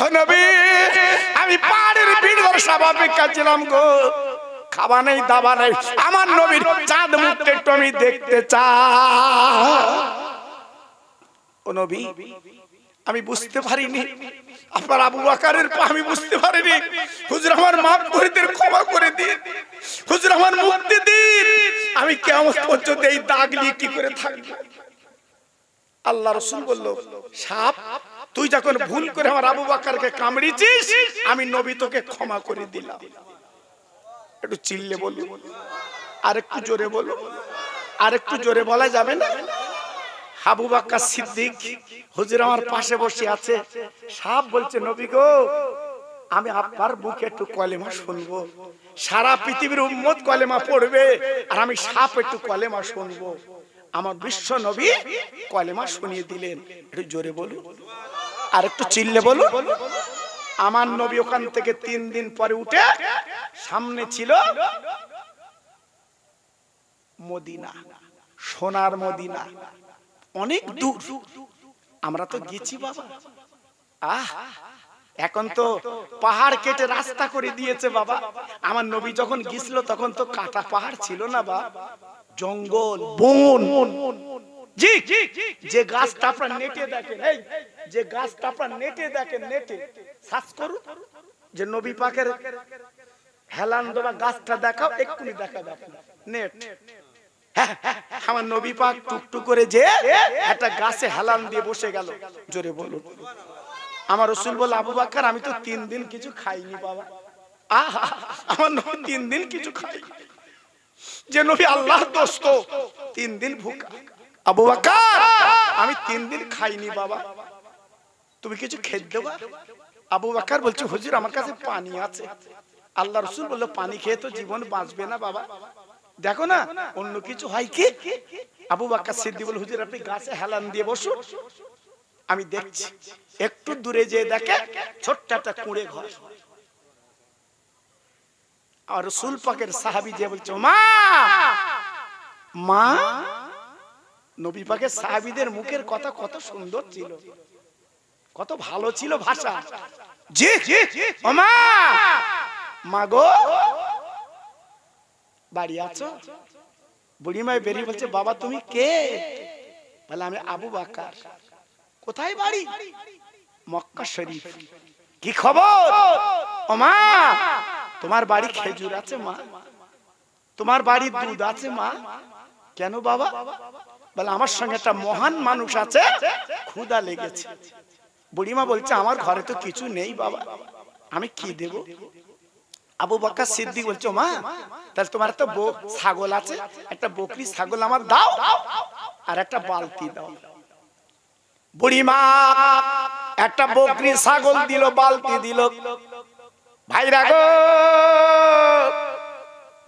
ও নবী আমি পাহাড়ের ভিড় স্বাভাবিক ছিলাম গো, খাওয়া নেই দাবা নেই, আমার নবীর চাঁদ মুখটা একটু আমি দেখতে চাই। ও নবী আমি বুঝতে পারিনি আপনার আবু বকরের আমি বুঝতে পারিনি হুজুর আমার মাফ করে দেন ক্ষমা করে দিন হুজুর আমার মুক্তি দিন আমি কিয়ামত পর্যন্ত এই দাগ নিয়ে কি করে থাকব আল্লাহ রাসূল বলল সাপ তুই যখন ভুল করে আমার আবু বকরকে কামড়িয়েছিস আমি নবী তোকে ক্ষমা করে দিলাম একটু চিল্লে বলুন আরেকটু জোরে বলুন আরেকটু জোরে বলা যাবে না আবু বকর সিদ্দিক হুজুর আমার পাশে বসে আছে সাপ বলছে নবী গো আমি আপনার মুখে একটু কলেমা শুনবো সারা পৃথিবীর উম্মত কলেমা পড়বে আর আমি সাপ একটু কলেমা শুনবো আমার বিশ্ব নবী কলেমা শুনিয়ে দিলেন একটু জোরে বলুন আর একটু চিল্লে বলুন আমার নবী ওখান থেকে 3 দিন পরে উঠে সামনে ছিল মদিনা সোনার মদিনা অনেক দূর আমরা তো গেছি বাবা এখন তো পাহাড় কেটে রাস্তা করে দিয়েছে বাবা আমার নবী যখন গিয়েছিল তখন তো কাটা পাহাড় ছিল না বা জঙ্গল বন জি যে গাছটা আপনারা নেটে দেখেন এই যে গাছটা আপনারা নেটে দেখেন নেটে সার্চ করুন যে নবী পাকের হেলান দেওয়া গাছটা দেখাও এক্ষুনি দেখাবে আপনারা নেট আমার নবী পাক টুকটুক করে যে একটা গাছে হেলান দিয়ে বসে গেল জোরে বলুন আমার রাসূল বলে আবু বকর আমি তো 3 দিন কিছু খাইনি বাবা আমার নবী 3 দিন কিছু খাইনি যে নবী আল্লাহর দোস্ত 3 দিন ভুকা আবু বকর আমি 3 দিন খাইনি বাবা তুমি কিছু খেয়ে দেবা আবু বকর বলছে হুজুর আমার কাছে পানি আছে আল্লাহর রাসূল বলল পানি খেয়ে তো জীবন বাঁচবে না বাবা দেখো না অন্য কিছু হয় কি আবু বকর সিদ্দিক বলে হুজুর আপনি গাছে হেলান দিয়ে বসুন আমি দেখছি একটু দূরে যেয়ে দেখে ছোট্ট একটা কুঁড়ে ঘর আর রাসূল পাকের সাহাবী যে বলছে মা মা নবী পাকের সাহাবীদের মুখের কথা কত সুন্দর ছিল কত ভালো ছিল ভাষা জি ও মা মা গো বাড়ি আছো বুড়িমা বেরিয়ে বলছে বাবা তুমি কে বলে আমি আবু বকর কোথায় বাড়ি মক্কা শরীফ কি খবর ও মা তোমার বাড়ি খেজুর আছে মা তোমার বাড়ি দুধ আছে মা কেন বাবা বলে আমার সঙ্গে একটা মহান মানুষ আছে ক্ষুধা লেগেছে বুড়িমা বলছে আমার ঘরে তো কিছু নেই বাবা আমি কি দেব আবু বকর সিদ্দিক বলছে মা তাহলে তোমার তো ছাগল আছে একটা বকরি ছাগল আমার দাও আর একটা বালতি দাও বুড়িমা একটা বকরি ছাগল দিল বালতি দিল ভাইরা গো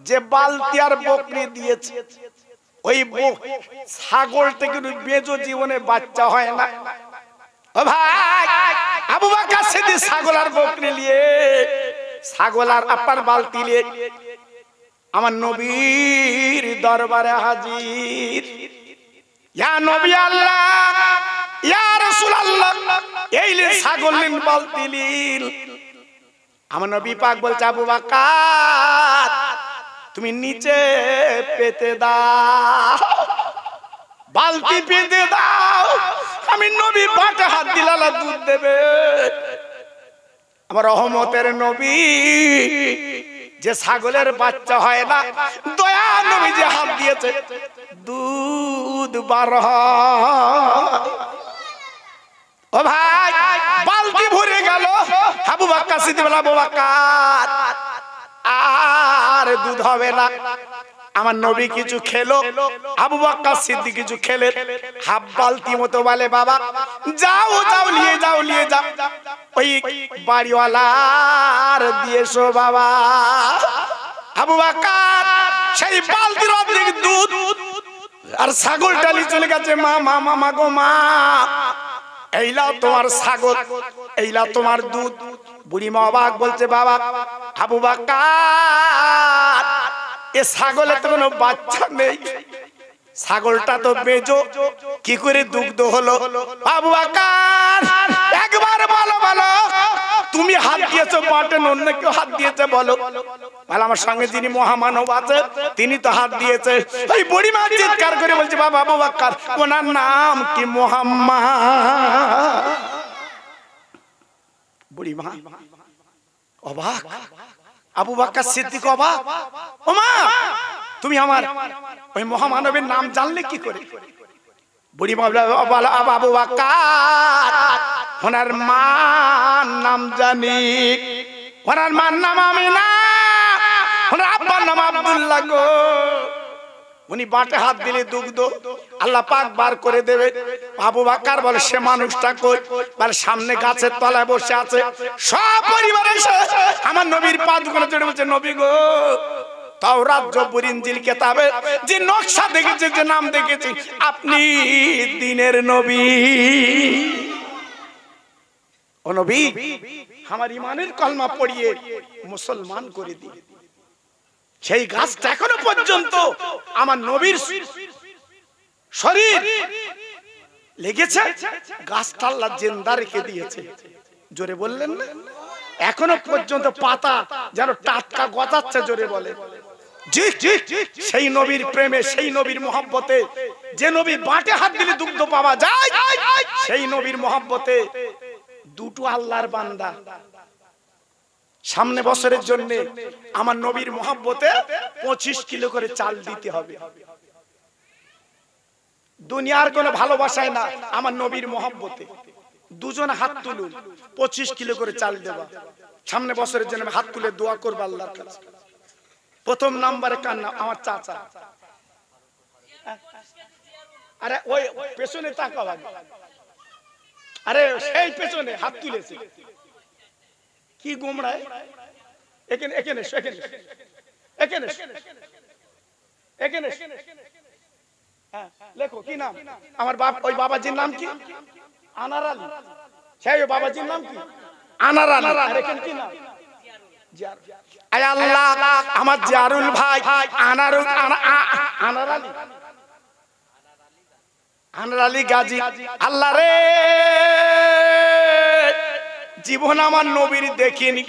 যে বালতি আর বকরি দিয়েছে ওই ছাগল থেকে বেজো জীবনে বাচ্চা হয় না ও ভাই আবু বকর সিদ্দিক ছাগল আর বকরি নিয়ে ছাগল আর আপনার বালতি নিয়ে আমার নবীর দরবারে হাজির ইয়া নবী আল্লাহ ইয়া রাসূলুল্লাহ এই লে ছাগল নিন বালতি নিন আমার নবী পাক বলছে আবু বকর তুমি নিচে পেতে দাও বালতি পেতে দাও আমি নবী পাটে হাত দিলালা দুধ দেবে আমার রহমতের নবী যে ছাগলের বাচ্চা হয় না দয়া নবী যে হাত দিয়েছে দুধ বার ও ভাই বালতি ভরে গেল আবু বকর সিদ্দিক বলে আবু বকর আর দুধ হবে না আমার নবী কিছু খেলো আবু বকর সিদ্দিক কিছু খেলে হাফ বালতি মতো বলে বাবা যাও যাও নিয়ে যাও ওই বাড়িওয়ালার দিয়েছো বাবা আবু বকর সেই বালতির অর্ধেক দুধ আর ছাগলটা নিয়ে চলে গেছে মা মা মা গো মা এইলা তোমার ছাগল এইলা তোমার দুধ বুড়িমা অবাক বলছে বাবা আবু বকর এ ছাগলে তো কোনো বাচ্চা নেই ছাগলটা তো বেজো কি করে দুগ্ধ হলো আবু বকর একবার বলো বলো তুমি হাত দিয়েছো বাটেন, অন্য কেউ হাত দিয়েছে বলো? বলে আমার সঙ্গে যিনি মহামানব আছে তিনি তো হাত দিয়েছে। ওই বুড়িমা চিৎকার করে বলছে বাবা আবু বকর, ওনার নাম কি? মুহাম্মদ। বুড়িমা অবাক, আবু বকর সিদ্দিক অবাক, ওমা তুমি আমার ওই মহামানবের নাম জানলে কি করে? বুড়িমা বলে আবু বকর, ওনার মার নাম জানি, ওনার মার নাম আমিনা, ওনার আব্বার নাম আব্দুল্লাহ গো। উনি বাটে হাত দিলে দুগ্ধ আল্লাহ পাক বার করে দেবে। আবু বকর বলে সে মানুষটা কই? বলে সামনে গাছের তলায় বসে আছে, সব পরিবার এসে আমার নবীর পা দুখানে চড়ে বলছে নবী গো, তাওরাত জবুর ইনজিল কিতাবে যে নকশা দেখেছে, যে নাম দেখেছি, আপনি দ্বীনের নবী। ও নবী, আমার ইমানের কলমা পড়িয়ে মুসলমান করে দিন। সেই গাছটা এখনো পর্যন্ত আমার নবীর শরীর লেগেছে, গাছটা আল্লাহ জিন্দা রেখে দিয়েছে। জোরে বললেন না? এখনো পর্যন্ত পাতা যেন টাটকা গজাচ্ছে। জোরে বলে জি জি। সেই নবীর প্রেমে, সেই নবীর মহব্বতে, যে নবী বাটে হাত দিলে দুগ্ধ পাওয়া যায়, সেই নবীর মহব্বতে দুটো আল্লাহর বান্দা সামনে বছরের জন্য আমার নবীর মহব্বতে 25 কিলো করে চাল দিতে হবে। দুনিয়ার কোনো ভালোবাসায় না, আমার নবীর মহব্বতে দুজন হাত তুলুন, 25 কিলো করে চাল দেবা। সামনে বছরের জন্য হাত তুলে দোয়া করব আল্লাহর কাছে। প্রথম নাম্বারে কার নাম? আমার চাচা। আরে ওই পেছনে তাকাও আগে। আরে সেই পেছনে হাত তুলেছে কি গোমড়ায়? এখানে এখানে এখানে এখানে এখানে হ্যাঁ, লেখো কি নাম? আমার বাপ, ওই বাবাজির নাম কি? আনার আলী। সেই বাবাজির নাম কি? আনার আলী। আর এখানে কি নাম? আয় আল্লাহ, আমার জিয়ারুল ভাই আনার আলী, আনার আলী গাজী। আল্লাহ রে, জীবন আমার নবীর দেখিনি,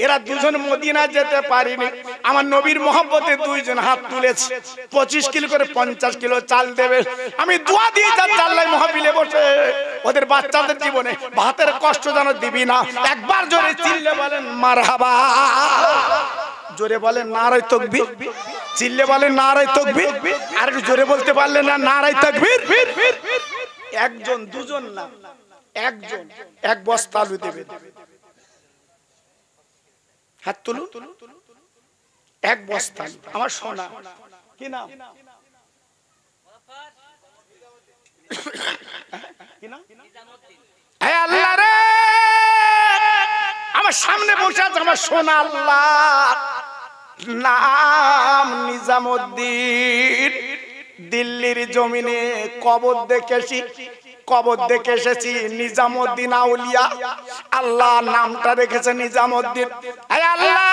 এরা দুজন মদিনা যেতে পারিনি, আমার নবীর মহব্বতে দুইজন হাত তুলেছে। 25 কিলো করে 50 কিলো চাল দেবে। আমি দোয়া দিয়ে যাচ্ছি আল্লাহ মাহফিলে বসে ওদের বাচ্চাদের জীবনে ভাতের কষ্ট যেন দিবি না। একবার জোরে চিল্লে বলেন মারহাবা। জোরে বলেন নারায়ে তাকবীর। চিল্লে বলেন নারায়ে তাকবীর। আর একটু জোরে বলতে পারলে না নারায়ে তাকবীর। একজন দুজন না, একজন এক বস্তা আলু দেবে। হাত তুলুন, এক বস্তা। আমার সোনা কি নাম? আল্লাহ রে, আমার সামনে বসে আছে আমার সোনা, আল্লাহ নাম নিজামউদ্দিন। দিল্লির জমিনে কবর দেখেছি, কবর দেখে এসেছি নিজামউদ্দিন আউলিয়া। আল্লাহ নামটা রেখেছে নিজামউদ্দিন। আল্লাহ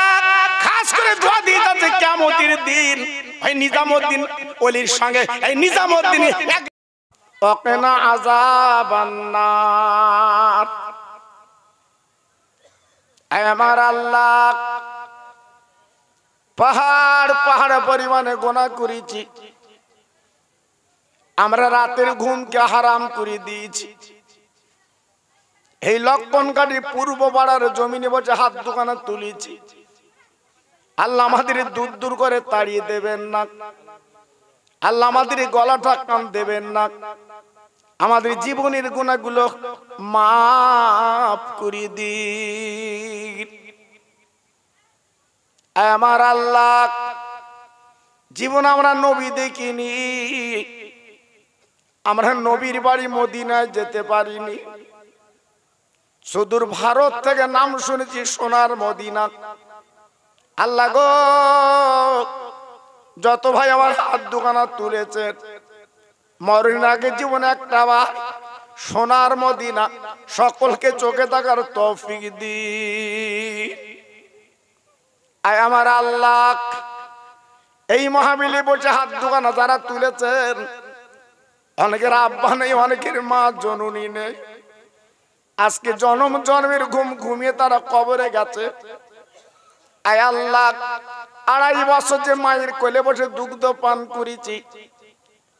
খাস করে দোয়া দিয়ে যাচ্ছে কিয়ামতের দিন ওই নিজামউদ্দিন ওলির সঙ্গে এই নিজামউদ্দিন ওয়াকিনা আযাবান নার। আমার আল্লাহ পাহাড় পাহাড় পরিমাণে গুনাহ করেছি, আমরা রাতের ঘুমকে হারাম করে দিয়েছি। এই লক্ষণকারী পূর্ব পাড়ার জমিনে বসে হাত দোকানে তুলেছি। আল্লাহ আমাদের দূর দূর করে তাড়িয়ে দেবেন না, আল্লাহ আমাদের গলাটা কান দেবেন না, আমাদের জীবনের গুনাহগুলো মাফ করে দিন। আমার আল্লাহ জীবন আমরা নবী দেখিনি, আমরা নবীর বাড়ি মদিনায় যেতে পারিনি, সুদূর ভারত থেকে নাম শুনেছি সোনার মদিনা। আল্লাহ গো, যত ভাই আমার হাত দোকানা তুলেছে মরণের আগে জীবনে একটা বার সোনার মদিনা সকলকে চোখে থাকার তৌফিক দিন। আয় আমার আল্লাহ, এই মাহফিলে বসে হাত দোকানা যারা তুলেছেন, অনেকের আব্বা নেই, অনেকের মা জননী নেই, আজকে জন্ম জন্মের ঘুম ঘুমিয়ে তারা কবরে গেছে। আয় আল্লাহ, 2.5 বছর যে মায়ের কোলে বসে দুগ্ধ পান করেছি,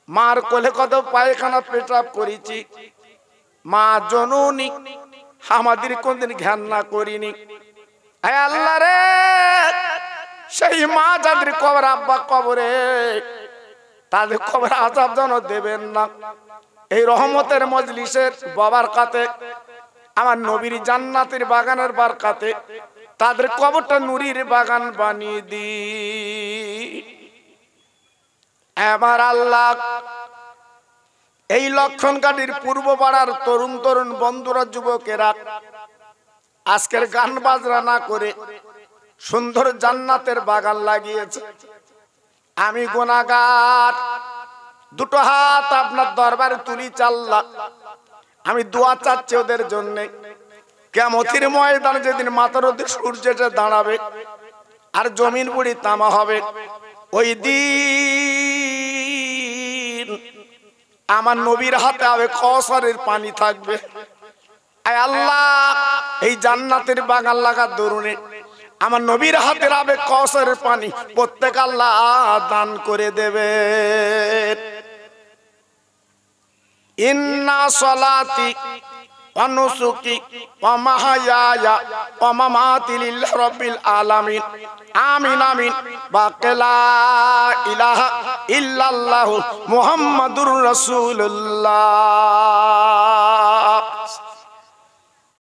মার কোলে কত পায়খানা পেশাব করেছি, মা জননী আমাদের কোনদিন ঘেন্না করিনি। আয় আল্লাহ রে, সেই মা যাদের কবর আব্বা কবরে, তাদের কবর আযাব যেন দেবেন না। এই রহমতের মজলিসের বারাকাতে, আমার নবীর জান্নাতের বাগানের বারাকাতে তাদের কবরটা নূরের বাগান বানিয়ে দি। আমার আল্লাহ, এই লক্ষণকাঠির পূর্ব পাড়ার তরুণ তরুণ বন্ধুরা, যুবকেরা আজকের গান বাজনা না করে সুন্দর জান্নাতের বাগান লাগিয়েছে। আমি গুনাহগার, দুটো হাত আপনার দরবারে তুলি চাল্লা, আমি দোয়া চাচ্ছি ওদের জন্য। কিয়ামতের ময়দানে যেদিন মাথার উপর সূর্যটা দাঁড়াবে আর জমিন পুরি তামা হবে, ওই দিন আমার নবীর হাতে হবে কাউসারের পানি থাকবে। আয় আল্লাহ, এই জান্নাতের বাগান লাগার দরুনে আমার নবীর হাতে হবে কাউসারের পানি, প্রত্যেক আল্লাহ দান করে দেবে। ইন্না সলাতি ওয়া নুসুকি ওয়া মাহইয়ায়া ওয়া মামাতি লিল্লাহি রাব্বিল আলামিন, আমিন আমিন। বাকালা ইলাহা ইল্লাল্লাহু মুহাম্মাদুর রাসূলুল্লাহ।